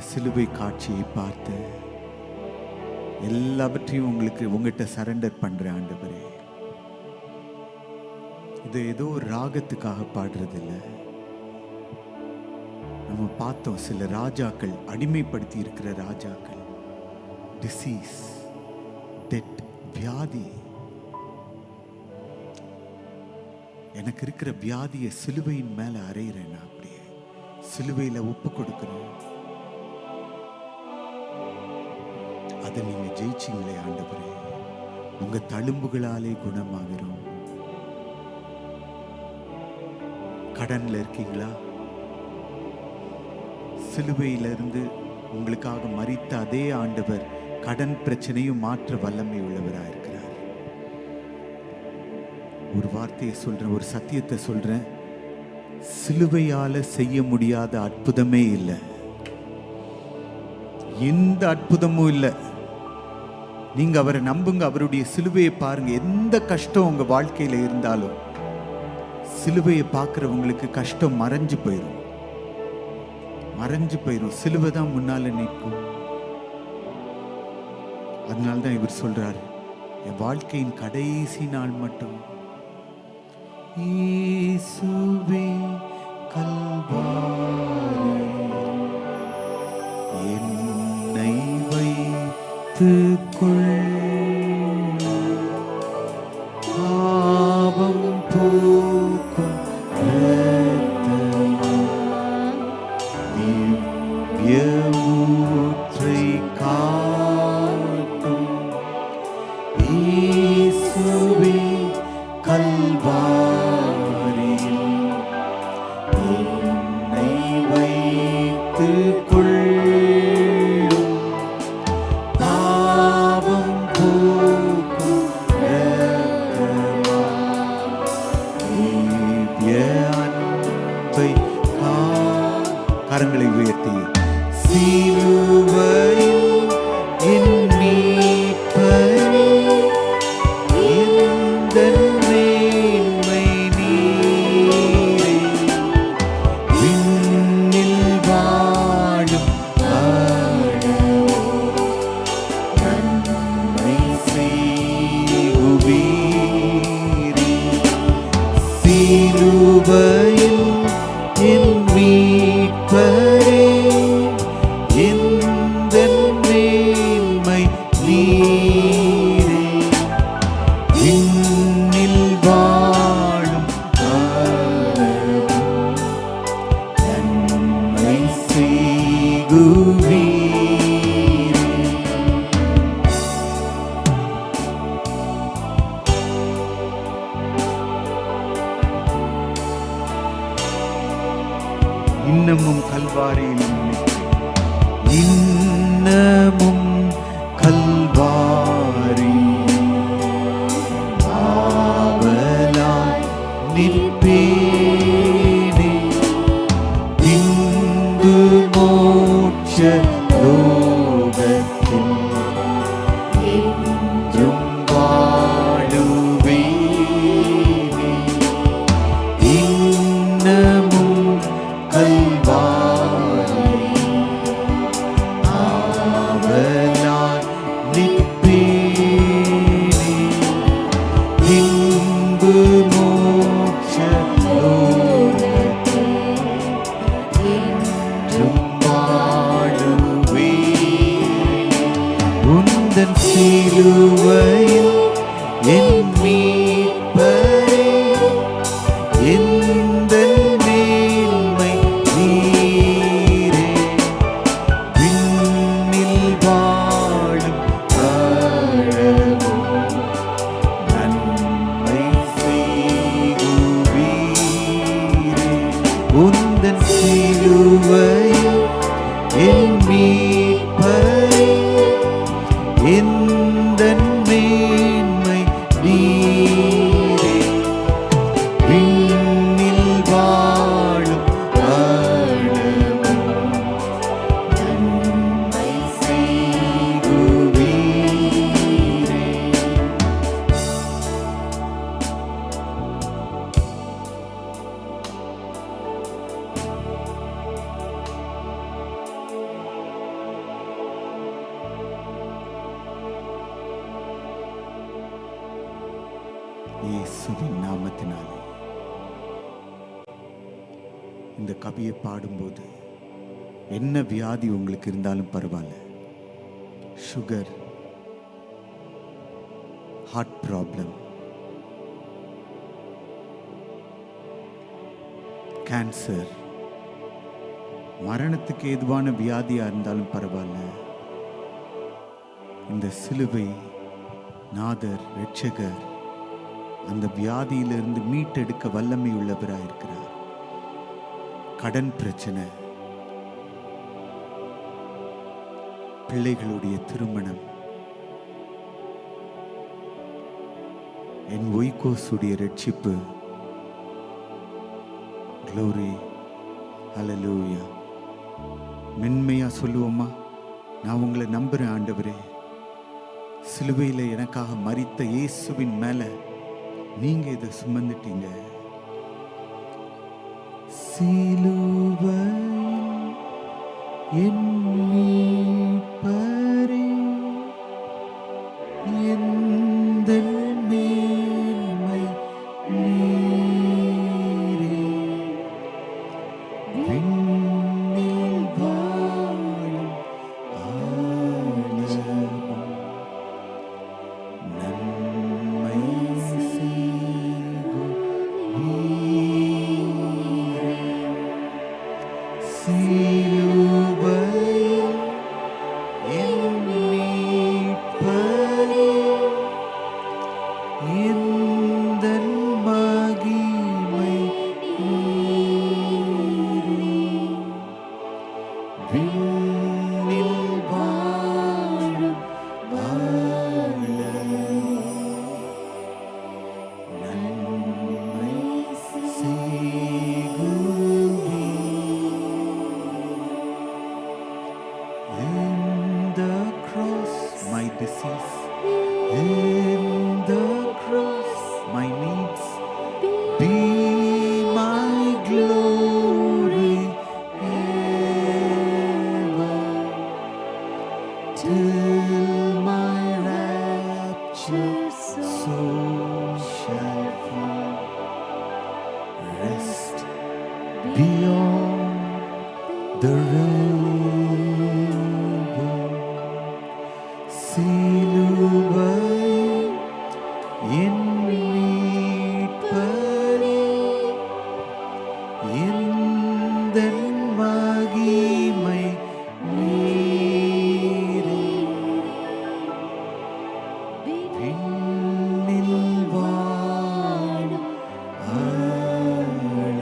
சிலுவை காட்சியை பார்த்து எல்லாவற்றையும் உங்ககிட்ட சரண்டர் பண்றேன் ஆண்டவரே. இது ஏதோ ஒரு ராகத்துக்காக பாடுறது இல்லை. நம்ம பார்த்தோம் சில ராஜாக்கள், அடிமைப்படுத்தி இருக்கிற ராஜாக்கள், டிசீஸ், டெட், வியாதி. எனக்கு இருக்கிற வியாதியை சிலுவையின் மேல அறையிறேன். நான் அப்படியே சிலுவையில ஒப்பு கொடுக்கிறேன். அதை நீங்க ஜெயிச்சிங்களே ஆண்டவரே. உங்க தழும்புகளாலே குணமாகிறோம். கடன்ல இருக்கீங்களா? சிலுவையிலிருந்து உங்களுக்காக மரித்த அதே ஆண்டவர் கடன் பிரச்சனையும் மாற்ற வல்லமை உள்ளவராக இருக்கிறார். ஒரு வார்த்தையை சொல்றேன், ஒரு சத்தியத்தை சொல்றேன். சிலுவையால செய்ய முடியாத அற்புதமே இல்லை. எந்த அற்புதமும் இல்லை. நீங்க அவரை நம்புங்க, அவருடைய சிலுவையை பாருங்க. எந்த கஷ்டம் உங்க வாழ்க்கையில இருந்தாலும் சிலுவையை பார்க்கிறவங்களுக்கு கஷ்டம் மறைஞ்சு போயிடும். மறைஞ்சு போயிடும். சிலுவை தான் முன்னால நிற்கும். அதனால்தான் இவர் சொல்றாரு, என் வாழ்க்கையின் கடைசி நாள் மட்டும் இயேசுவே கல்வாரி என்னை வைத்துக் கொள், பாவம் போக்கும் இரத்தமா, திவ்ய ஊற்றை காட்டும் இயேசுவே கல்வாரியில் என்னை வைத்துக் கொள்ளும், பாவம் போக்கும் இரத்தமா, திவ்ய அன்பை கரங்களை உயர்த்தி சிலுவையில் என் மீட்பரே, எந்தன் மேன்மை நீரே, விண்ணில் வாழும் ஆண்டவரே, நன்மை செய்குவீரே. சிலுவையில் என் மீட்பரே, எந்தன் மேன்மை நீரே, விண்ணில் வாழும் ஆண்டவரே, நன்மை செய்குவீரே. இன்னமும் கல்வாரியில் நிற்கிறேன். இன்னமும் கல்வாரி ஆவலாய் நிற்பேனே, பின்பு மோட்ச லோகத்தில் என்றும் வாழுவேனே. இன்னமும் கல்வாரி ஆவலாய் நிற்பேனே, பின்பு மோட்ச லோகத்தில் என்றும் வாழுவேனே. உந்தன் சிலுவையில் என் மீட்பரே, எந்தன் மேன்மை நீரே, விண்ணில் வாழும் ஆண்டவரே, நன்மை செய்குவீரே. உந்தன் சிலுவையில் என் மீட்பரே, எந்தன் மேன்மை நீரே, விண்ணில் வாழும் ஆண்டவரே, நன்மை செய்குவீரே. இயேசுவின் நாமத்தினாலே. இந்த கவியை பாடும்போது என்ன வியாதி உங்களுக்கு இருந்தாலும் பரவாயில்ல, சுகர், ஹார்ட் ப்ராப்ளம், கேன்சர், மரணத்துக்கு ஏதுவான வியாதியா இருந்தாலும் பரவாயில்ல, இந்த சிலுவை நாதர் இரட்சகர் அந்த வியாதியிலிருந்து மீட்டெடுக்க வல்லமை உள்ளவராக இருக்கிறார். கடன் பிரச்சனை, பிள்ளைகளுடைய திருமணம், என் ஒய்கோசுடைய ரட்சிப்பு, க்ளோரி, ஹல்லேலூயா. மென்மையா சொல்லுவோமா, நான் உங்களை நம்புறேன் ஆண்டவரே, சிலுவையில் எனக்காக மரித்த இயேசுவின் மேல நீங்க இதை சுமந்துட்டீங்க. சிலுவையில் என் மீட்பரே, எந்தன் மேன்மை நீரே, விண்ணில் வாழும் ஆண்டவன், நன்மை செய்கும் நீரே. சிலுவையில் என் மீட்பரே, எந்தன் மகிமை நீரே, விண்ணில் வாழும் ஆண்டவன், நன்மை செய்கும் in the cross my disease, in the cross my needs, be my glory ever, till my raptured soul shall find rest beyond the river. சிலுவையில் என் மீட்பரே, எந்தன் மகிமை நீரே, விண்ணில் வாழும் ஆண்டவன்,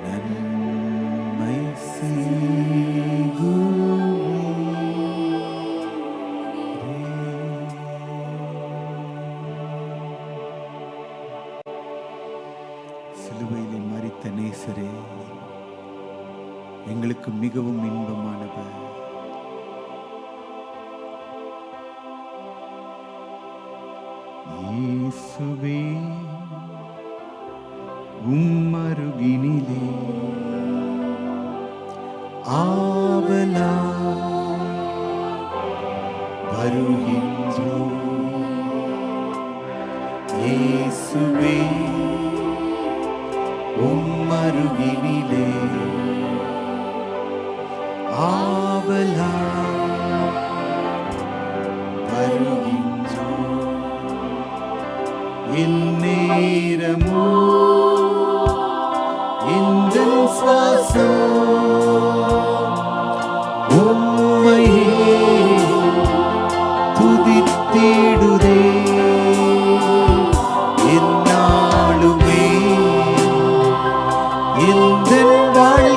நன்மை செய்கும் சிலுவையிலே மரித்த நேசரே, எங்களுக்கு மிகவும் இன்பமானவர். இயேசுவே, உம்மருகினிலே ஆவலாய் வருகின்றோம். இயேசுவே, உம்மருகினிலே ஆவலாய் வருகின்றோம். இந்நேரமோ இந்த சுவாசம் உம்மையே துதித்திடுதே, எந்நாளுமே இந்த வாழ்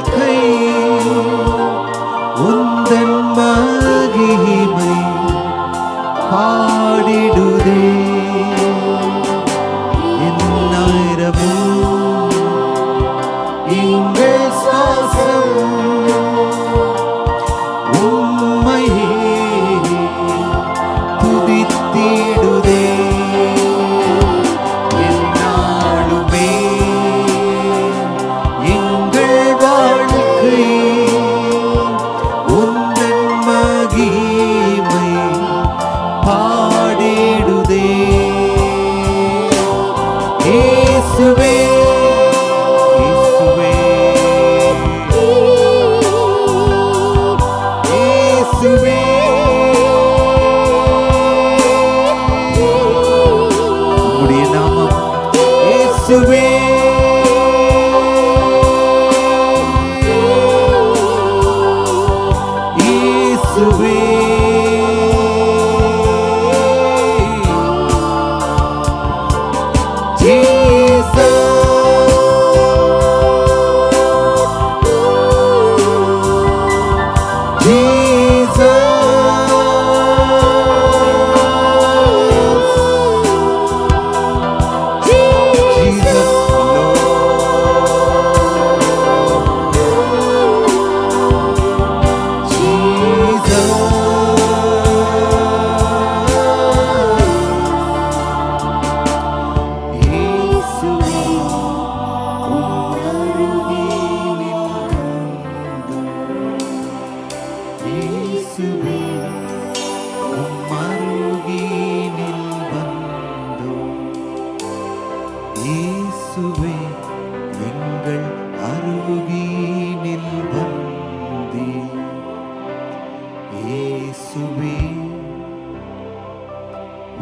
இயேசுவே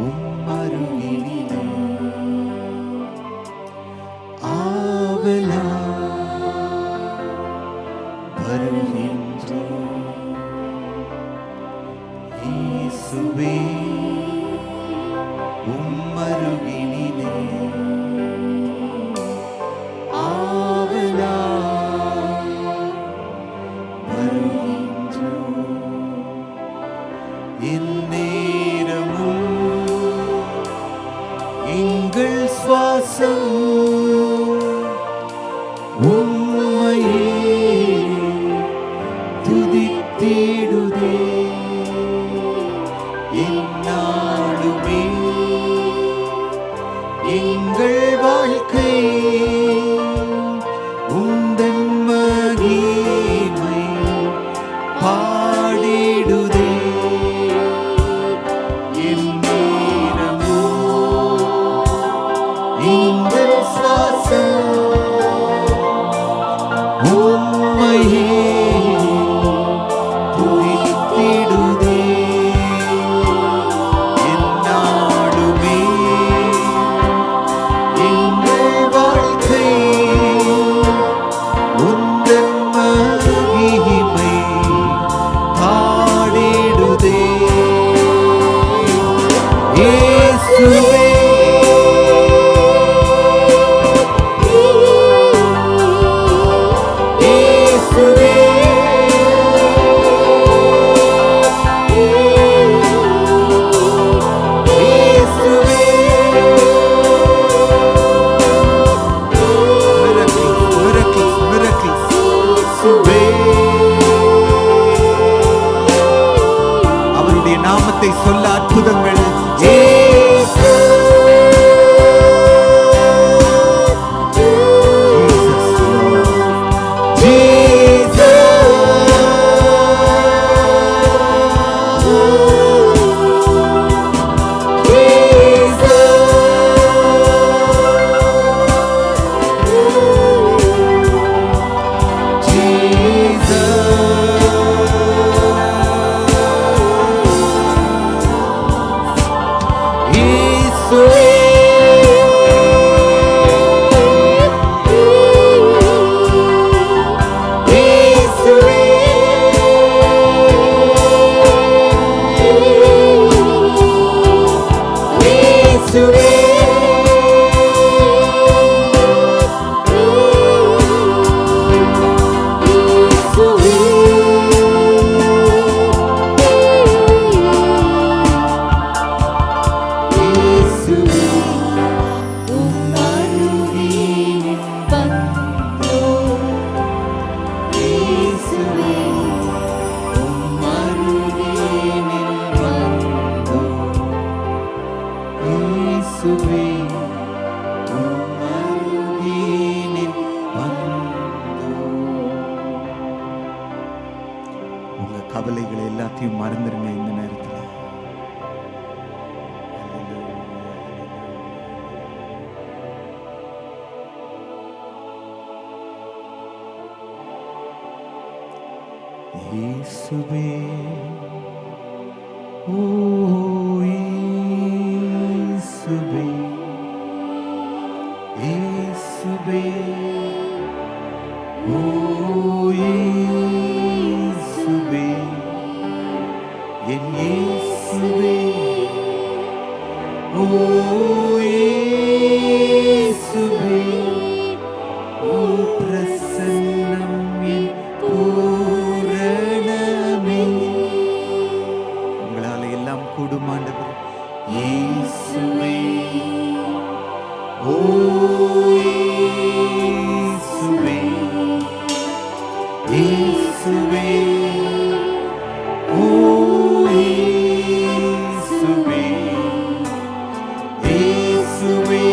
உம்மருகினிலே ஆவலா வருகின்றோம். இயேசுவே உம்மருகினிலே ஆவலா வருகின்றோம். இந்நேரமும் எங்கள் சுவாசம் உம்மையே துதித்திடுதே. எந்நாளுமே எங்கள் வாழ்க்கை உந்தன் மகிமை பாடிடுதே. எந்நேரமோ எங்கள் சுவாசம் உம்மையே துதித்திடுதே. எந்நாளுமே எங்கள் வாழ்க்கை உந்தன் மகிமை பாடிடுதே. இயேசுவே இயேசுவே இயேசுவே miracles இயேசுவே அவருடைய நாமத்தை சொல்ல அற்புதங்கள். இயேசு உங்க கவலைகளை எல்லாத்தையும் மறந்துருங்க இந்த நேரத்தில். இயேசுவே ஓ இயேசுவே இயேசுவே ஓ இயேசுவே என் இயேசுவே ஓ இயேசுவே ஓ பிரசன்னம் என் பூரணமே. உங்களால எல்லாம் கூடும் ஆண்டவர். இயேசுவே ஓ இயேசுவே இயேசுவே ஓ இயேசுவே இயேசுவே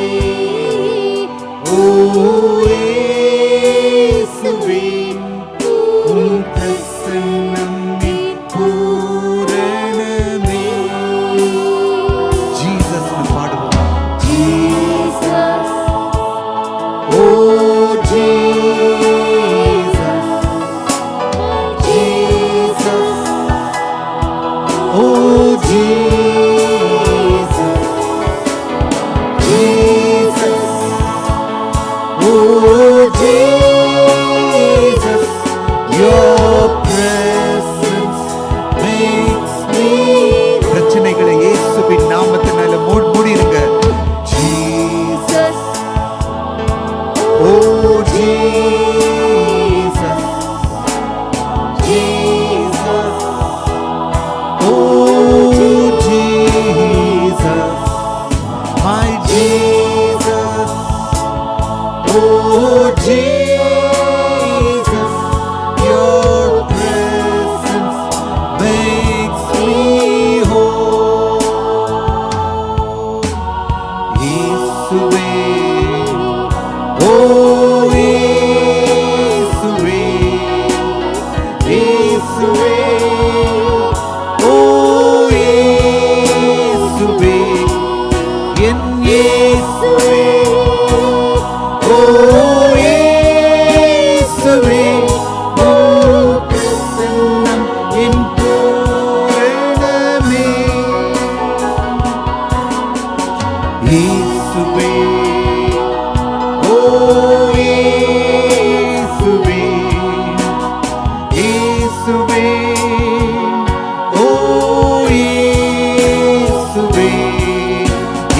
ஓ இயேசுவே உம் பிரசன்னம் என் பூரணமே. ஜீசஸ் பாடுவோம். ஜீசஸ் oh Jesus Jesus இயேசுவே ஓ இயேசுவே என் இயேசுவே ஓ இயேசுவே உம் பிரசன்னம் என் பூரணமே இயேசுவே ஓ இயேசுவே இயேசுவே ஓ இயேசுவே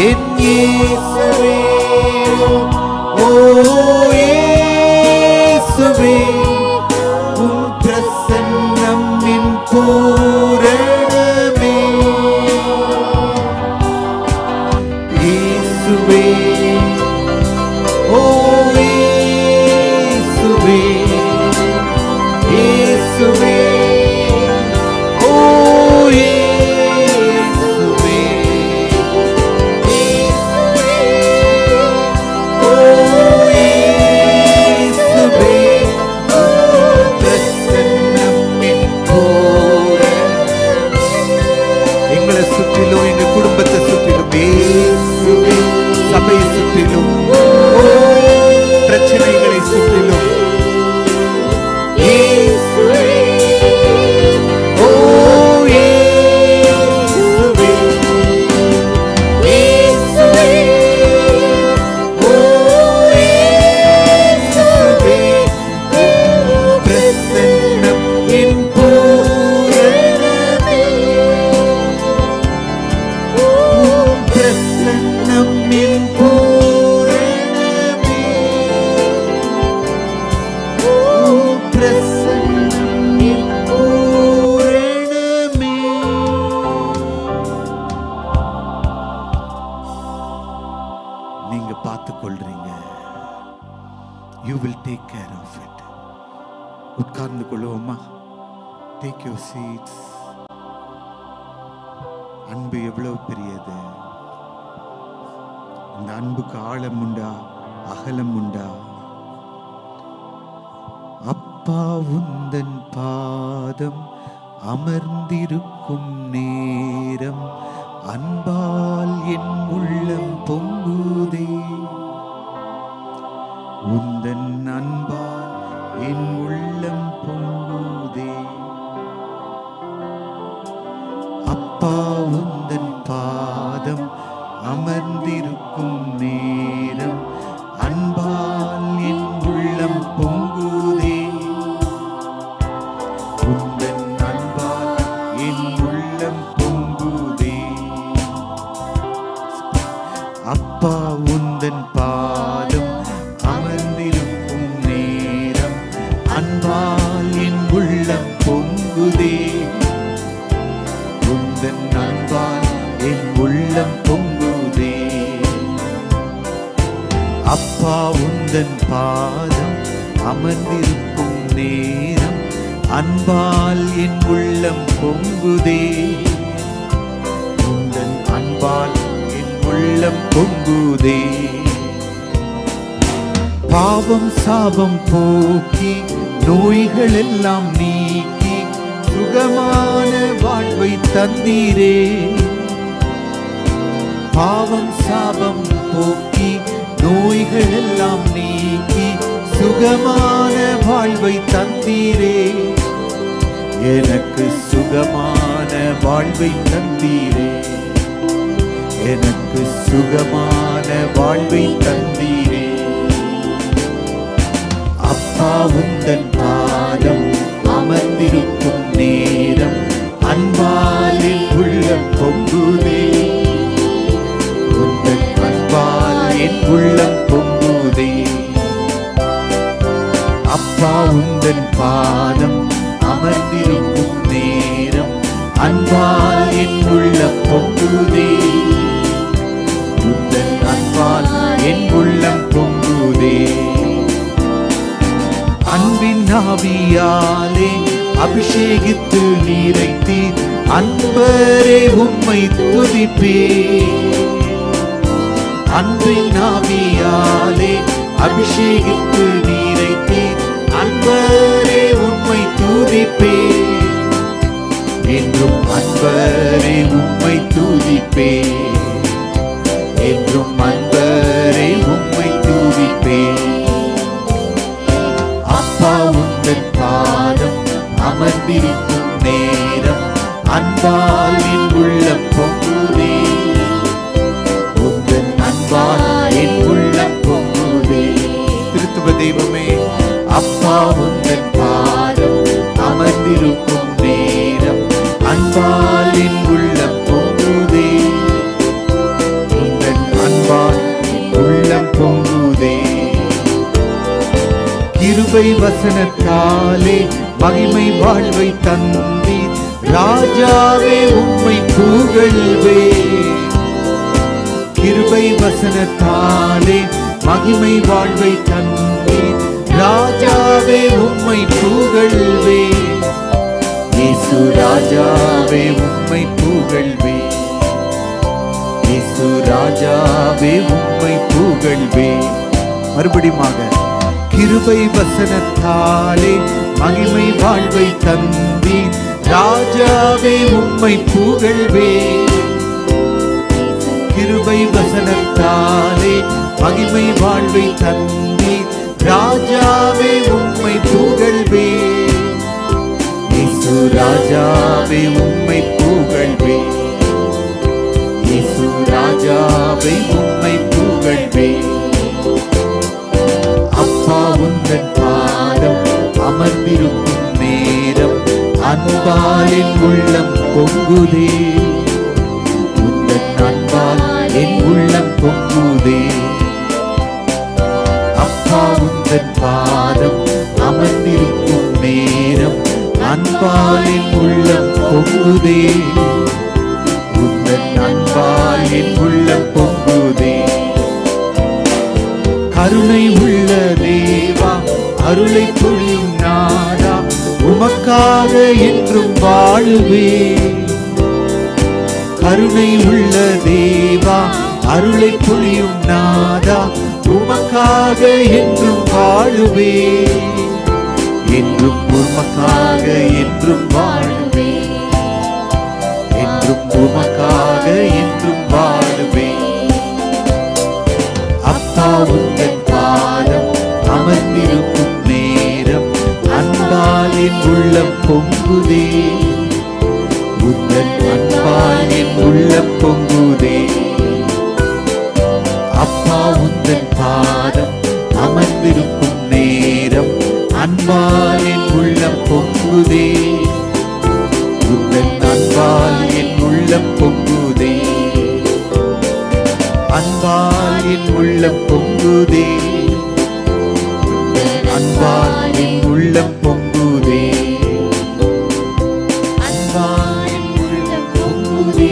என் இயேசுவே ஓ இயேசுவே உம் பிரசன்னம் என் பூரணமே இயேசுவே ஓ இயேசுவே இயேசுவே ஓ இயேசுவே இயேசுவே ஓ இயேசுவே பிரசன்னம் என் பூரணமே எங்களை சுற்றிலும் எங்க குடும்பத்தை சுற்றிலும் இயேசுவே சபையை சுற்றிலும் பிரச்சனைகளை சுற்றிலும் இயேசுவே ஓ இயேசுவே இயேசுவே ஓ இயேசுவே பிரசன்னம் என் பூரணமே பிரசன்னம் என் பூரணமே பிரசன்னம் என் பூரணமே நீங்க பார்த்துக் கொள்றீங்க you will take care of it உட்கார்ந்து கொள்வோமா டேக் யுவர் சீட்ஸ் அன்பு எவ்வளவு பெரியது இந்த அன்புக்கு ஆழம் உண்டா அகலம் உண்டா அப்பா உந்தன் பாதம் அமர்ந்திருக்கும் நேரம் அன்பால் என் உள்ளம் பொங்குதே உந்தன் அன்பால் என் உள்ளம் பொங்குதே அப்பா உந்தன் பாதம் அமர்ந்திருக்கும் நேரம் அன்பால் என் உள்ளம் பொங்குதே உந்தன் அன்பால் என் உள்ளம் பொங்குதே அப்பா உந்தன் பாதம் அமர்ந்திருக்கும் நேரம் அன்பால் என் உள்ளம் பொங்குதே உந்தன் அன்பால் என் உள்ளம் பொங்குதே அப்பா உந்தன் பாதம் அமர்ந்திருக்கும் நேரம் அன்பால் என் உள்ளம் பொங்குதே உந்தன் அன்பால் என் உள்ளம் பொங்குதே பாவம் சாபம் போக்கி நோய்கள் எல்லாம் நீக்கி சுகமான வாழ்வை தந்தீரே பாவம் சாபம் போக்கி நோய்கள் எல்லாம் நீக்கி சுகமான வாழ்வை தந்தீரே எனக்கு சுகமான வாழ்வை தந்தீரே எனக்கு சுகமான வாழ்வை தந்தீரே அப்பா உந்தன் பாதம் அமர்ந்திருக்கும் நேரம் அன்பால் என் உள்ளம் பொங்குதே உந்தன் அன்பால் என் உள்ளம் பொங்குதே அப்பா உந்தன் பாதம் அமர்ந்திருக்கும் நேரம் அன்பால் என் உள்ளம் பொங்குதே உந்தன் அன்பால் என் உள்ளம் பொங்குதே அன்பின் ஆவியாலே அபிஷேகித்து நீரைத்தீர் அன்பரே உம்மை துதிப்பே அன்பின் ஆவியாலே அபிஷேகித்து நீரைத்தீர் அன்பரே உம்மை துதிப்பே அமர்ந்திருக்கும் நேரம் அன்பால் என் உள்ளம் பொங்குதே. உந்தன் அன்பால் என் உள்ளம் பொங்குதே. திருத்துவ தெய்வமே, அப்பா உந்தன் பாதம் அமர்ந்திருக்கும் நேரம் அன்பால் என் உள்ளம் பொங்குதே. உந்தன் அன்பால் உள்ளம் பொங்குதே. கிருபை வசனத்தாலே மகிமை வாழ்வை தந்தீர் ராஜாவே உம்மை புகழ்வே. கிருபை வசனத்தாலே மகிமை வாழ்வை தந்தீர் ராஜாவே உம்மை புகழ்வே. இயேசு ராஜாவே உம்மை புகழ்வே. இயேசு ராஜாவே உம்மை புகழ்வே. மறுபடியுமாக, கிருபை வசனத்தாலே மகிமை வாழ்வை தந்தீர் ராஜாவே உம்மை புகழ்வே. கிருபை வசனத்தாலே மகிமை வாழ்வை தந்தீர் ராஜாவே உம்மை புகழ்வே. இயேசு ராஜாவே உம்மை புகழ்வே. இயேசு ராஜாவே உம்மை புகழ்வே. அப்பா உந்தன் பாதம் அமர்ந்திருக்கும் நேரம் அன்பால் என் உள்ளம் பொங்குதே. உந்தன் அன்பால் என் உள்ளம் பொங்குதே. அப்பா உந்தன் பாதம் அமர்ந்திருக்கும் நேரம் அன்பால் என் உள்ளம் பொங்குதே. உந்தன் அன்பால் என் உள்ளம் பொங்குதே. கருணை உள்ள தேவா, அருளை பொழியும் நாதா, உமக்காக என்றும் வாழுவே. கருணை உள்ள தேவா, அருளை பொழியும் நாதா, உமக்காக என்றும் வாழுவே. என்றும் உமக்காக என்றும் வாழுவே. என்றும் உமக்காக என்றும் வாழுவே. அப்பா உந்தன் பாதம் அமர்ந்திருக்கும் நேரம் அன்பால் என் உள்ளம் பொங்குதே. உந்தன் அன்பால் என் உள்ளம் பொங்குதே. அப்பா உந்தன் பாதம் அமர்ந்திருக்கும் நேரம் அன்பால் என் உள்ளம் பொங்குதே. உந்தன் அன்பால் என் உள்ளம் பொங்குதே. அன்பால் என் உள்ளம் பொங்குதே. அன்பால் என் உள்ளம் பொங்குதே. அன்பால் என் உள்ளம் பொங்குதே.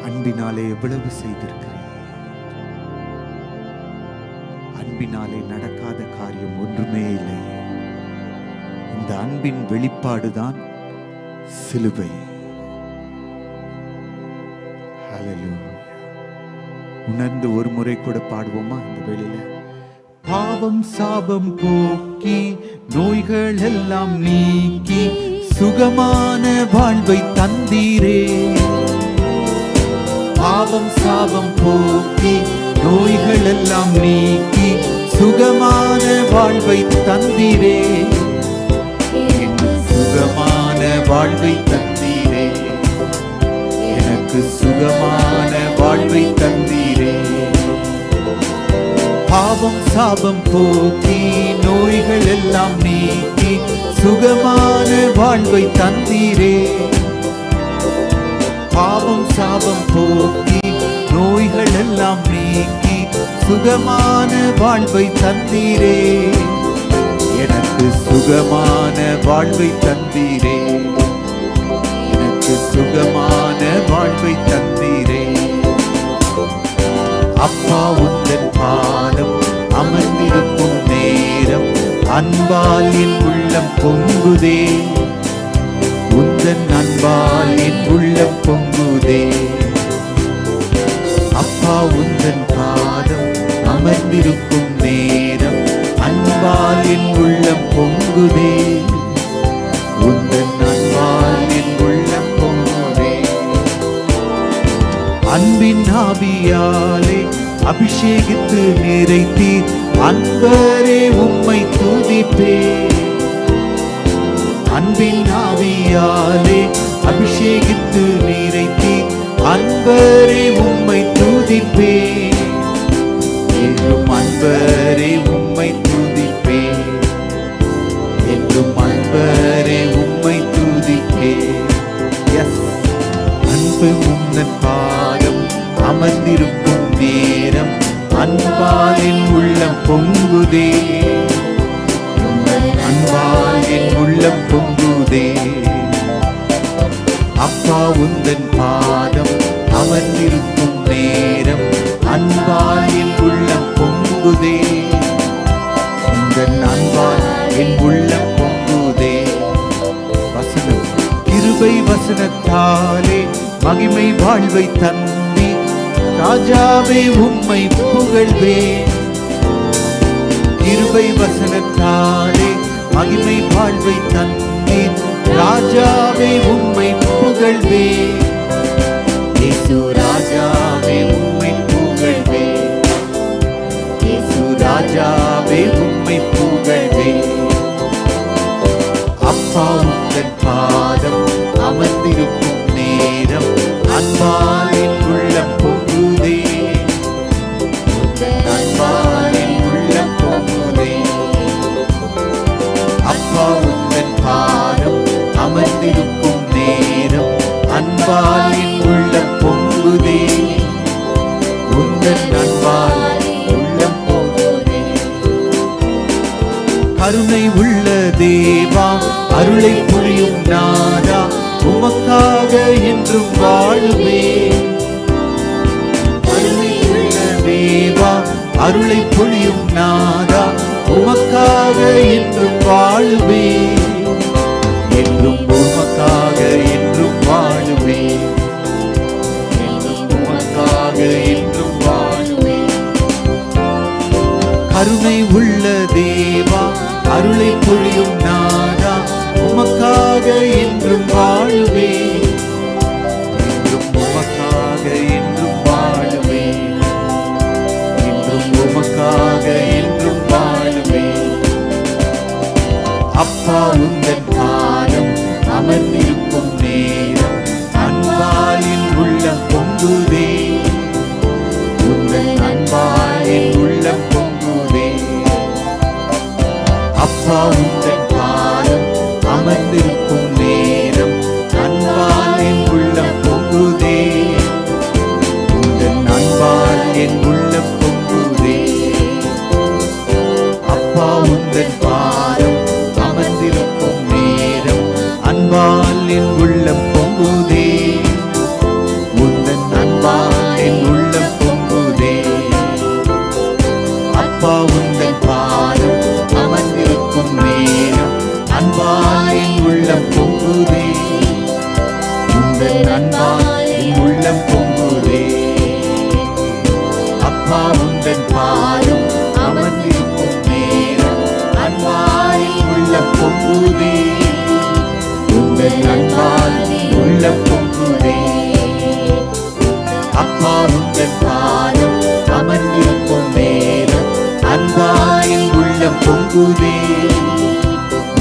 அன்பினாலே எவ்வளவு செய்திருக்கிறேன். அன்பினாலே நடக்காத காரியம் ஒன்றுமே இல்லை. இந்த அன்பின் வெளிப்பாடுதான் சிலுவை. ஹல்லேலூயா. உணர்ந்து ஒரு முறை கூட பாடுவோமா இந்த வேளையில? பாவம் சாபம் போக்கி நோய்கள் எல்லாம் நீக்கி சுகமான வாழ்வை தந்தீரே. பாவம் சாபம் போக்கி நோய்கள் எல்லாம் நீக்கி சுகமான வாழ்வை தந்தீரே. சுகமான வாழ்வை தந்தீரே. எனக்கு சுகமான வாழ்வை தந்தீரே. பாவம் சாபம் போக்கி நோய்கள் எல்லாம் நீக்கி சுகமான வாழ்வை தந்தீரே. பாவம் சாபம் போக்கி நோய்கள் எல்லாம் நீக்கி சுகமான வாழ்வை தந்தீரே. எனக்கு சுகமான வாழ்வை தந்தீரே. எனக்கு சுகமான வாழ்வை தந்தீரே. அப்பா உந்தன் பாதம் அமர்ந்திருக்கும் நேரம் அன்பால் என் உள்ளம் பொங்குதே. உந்தன் அன்பால் என் உள்ளம் பொங்குதே. அப்பா உந்தன் பாதம் அமர்ந்திருக்கும் நேரம் அன்பால் என் உள்ளம் பொங்குதே. அன்பின் ஆவியாலே அபிஷேகித்து நிறைத்தீர். அன்பரே உம்மை துதிப்பேன். அன்பின் ஆவியாலே அபிஷேகித்து நிறைத்தீர். அன்பரே உம்மை துதிப்பேன். என்றும் அன்பரே உம்மை துதிப்பேன். என்றும் அன்பரே உம்மை துதிப்பேன். எஸ், அன்பு உந்தன் பாதம் அமர்ந்திருக்கும் நேரம் அன்பாலின் உள்ளம் பொங்குதே. அன்பால் என் உள்ளம் பொங்குதே. அப்பா உந்தன் பாதம் அமர்ந்திருக்கும் நேரம் அன்பால் என் உள்ளம் பொங்குதே. உந்தன் அன்பால் என் உள்ளம் பொங்குதே. வசனம் கிருபை வசனத்தாலே மகிமை வாழ்வை தந்தி. ராஜாவே உம்மை புகழ்வேன். கிருபை வசனத்தாலே மகிமை வாழ்வை தந்தீர். ராஜாவே உம்மை புகழ்வேன். இயேசு ராஜாவே உம்மை புகழ்வேன். இயேசு ராஜாவே உம்மை புகழ்வேன். அப்பா உந்தன் பாதம் அமர்ந்திருக்கும் நேரம் அன்பால் என் உள்ளம் பொங்குதே. அன்பால் என் உள்ளம் பொங்குதே. அப்பா உந்தன் பாதம் அமர்ந்திருக்கும் நேரம் அன்பால் என் உள்ளம் பொங்குதே. உந்தன் அன்பால் உள்ளம் பொங்குதே. கருணை உள்ள தேவா, அருளை புரியும் நாதா, உமக்காக என்றும் வாழுவேன். கருணை உள்ள தேவா, அருளை பொழியும் நாதா, உமக்காக என்றும் வாழுவேன். என்றும் உமக்காக என்றும் வாழுவேன். என்றும் உமக்காக என்றும் வாழுவேன். கருணை உள்ள தேவா, அருளை பொழியும் நாதா, உமக்காக என்றும் வாழுவேன். என்றும் உமக்காக என்றும் வாழுவேன். என்றும் உமக்காக என்றும் வாழுவேன். அப்பா உந்தன் பாதம் அமர்ந்திருக்கும் நேரம் அன்பால் என் உள்ளம் பொங்குதே. உந்தன் அன்பால் என் உள்ளம் பொங்குதே. அப்பா உந்தன் பாதம் அமர்ந்திருக்கும் நேரம் அன்பால் என் உள்ளம் பொங்குதே. உந்தன் அன்பால் என் உள்ளம் பொங்குதே. அப்பா உந்தன் பாதம் அமர்ந்திருக்கும் நேரம் அன்பால் என் உள்ளம் பொங்குதே. உந்தன் அன்பால் என் உள்ளம் பொங்குதே. அப்பா உந்தன் பாதம் அமர்ந்திருக்கும் நேரம் அன்பால் என் உள்ளம் பொங்குதே. உந்தன் அன்பால் என் உள்ளம் பொங்குதே. அப்பா உந்தன் பாதம் அமர்ந்திருக்கும் நேரம் அன்பால் என் உள்ளம் பொங்குதே. உந்தன் அன்பால் என் உள்ளம் பொங்குதே. அப்பா உந்தன் பாதம் அமர்ந்திருக்கும் நேரம் அன்பால் என் உள்ளம் பொங்குதே.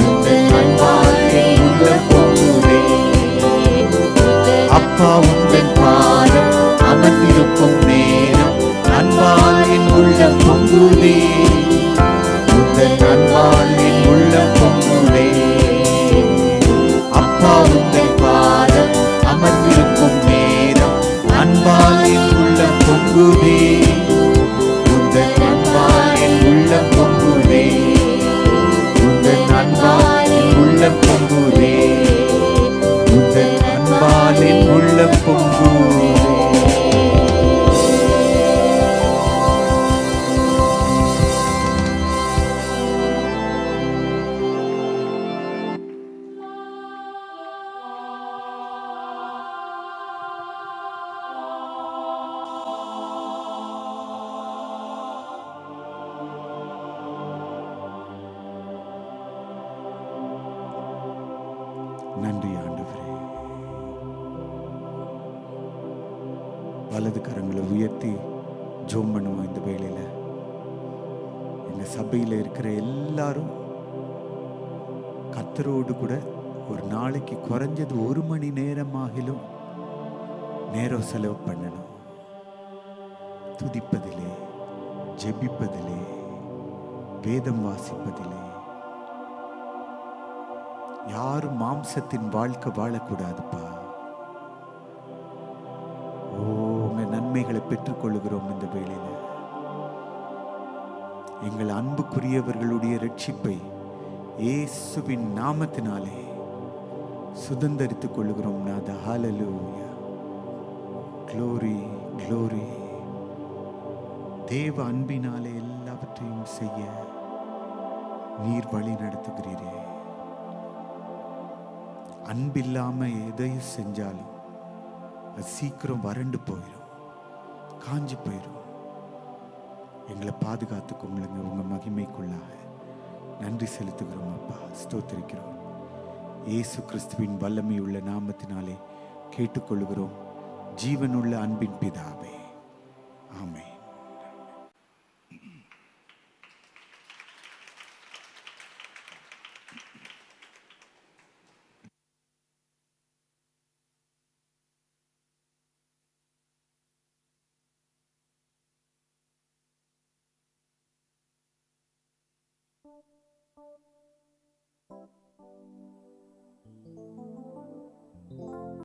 உந்தன் அன்பால் என் உள்ளம் பொங்குதே. அப்பா உந்தன் பாதம் அமர்ந்திருக்கும் நேரம் அன்பால் என் உள்ளம் பொங்குதே. உந்தன் அன்பால் என் உள்ளம் பொங்குதே. அப்பா உந்தன் பாதம் அமர்ந்திருக்கும் நேரம் அன்பால் என் உள்ளம் பொங்குதே. உந்தன் அன்பால் என் உள்ளம் பொங்குதே. உந்தன் அன்பால் என் உள்ளம் பொங்குதே. உந்தன் அன்பால் என் உள்ளம் பொங்குதே. நன்றி ஆண்டவரே. வலது கரங்களை உயர்த்தி ஜெபம் பண்ணுவோம். இந்த வேளையில் எங்கள் சபையில் இருக்கிற எல்லாரும் கர்த்தரோடு கூட ஒரு நாளைக்கு குறைஞ்சது 1 மணி நேரமாகிலும் நேரம் செலவு பண்ணணும். துதிப்பதிலே, ஜெபிப்பதிலே, வேதம் வாசிப்பதிலே. யாரும் மாம்சத்தின் வாழ்க்கை வாழக்கூடாதுப்பா. உங்க நன்மைகளை பெற்றுக்கொள்கிறோம். இந்த வேளையில் எங்கள் அன்புக்குரியவர்களுடைய ரட்சிப்பை இயேசுவின் நாமத்தினாலே சுதந்தரித்துக் கொள்கிறோம். நாத ஹல்லேலூயா, க்ளோரி க்ளோரி. தேவ அன்பினாலே எல்லாவற்றையும் செய்ய நீர் வழி நடத்துகிறீரே. அன்பில்லாம எதையும் செஞ்சாலும் அது சீக்கிரம் வறண்டு போயிடும், காஞ்சி போயிடும். எங்களை பாதுகாத்துக்கொள்ளுங்க. உங்க மகிமைக்குள்ளாக நன்றி செலுத்துகிறோம் அப்பா, ஸ்தோத்திரிக்கிறோம். இயேசு கிறிஸ்துவின் வல்லமை உள்ள நாமத்தினாலே கேட்டுக்கொள்கிறோம். ஜீவனுள்ள அன்பின் பிதாவே, ஆமென். Thank you.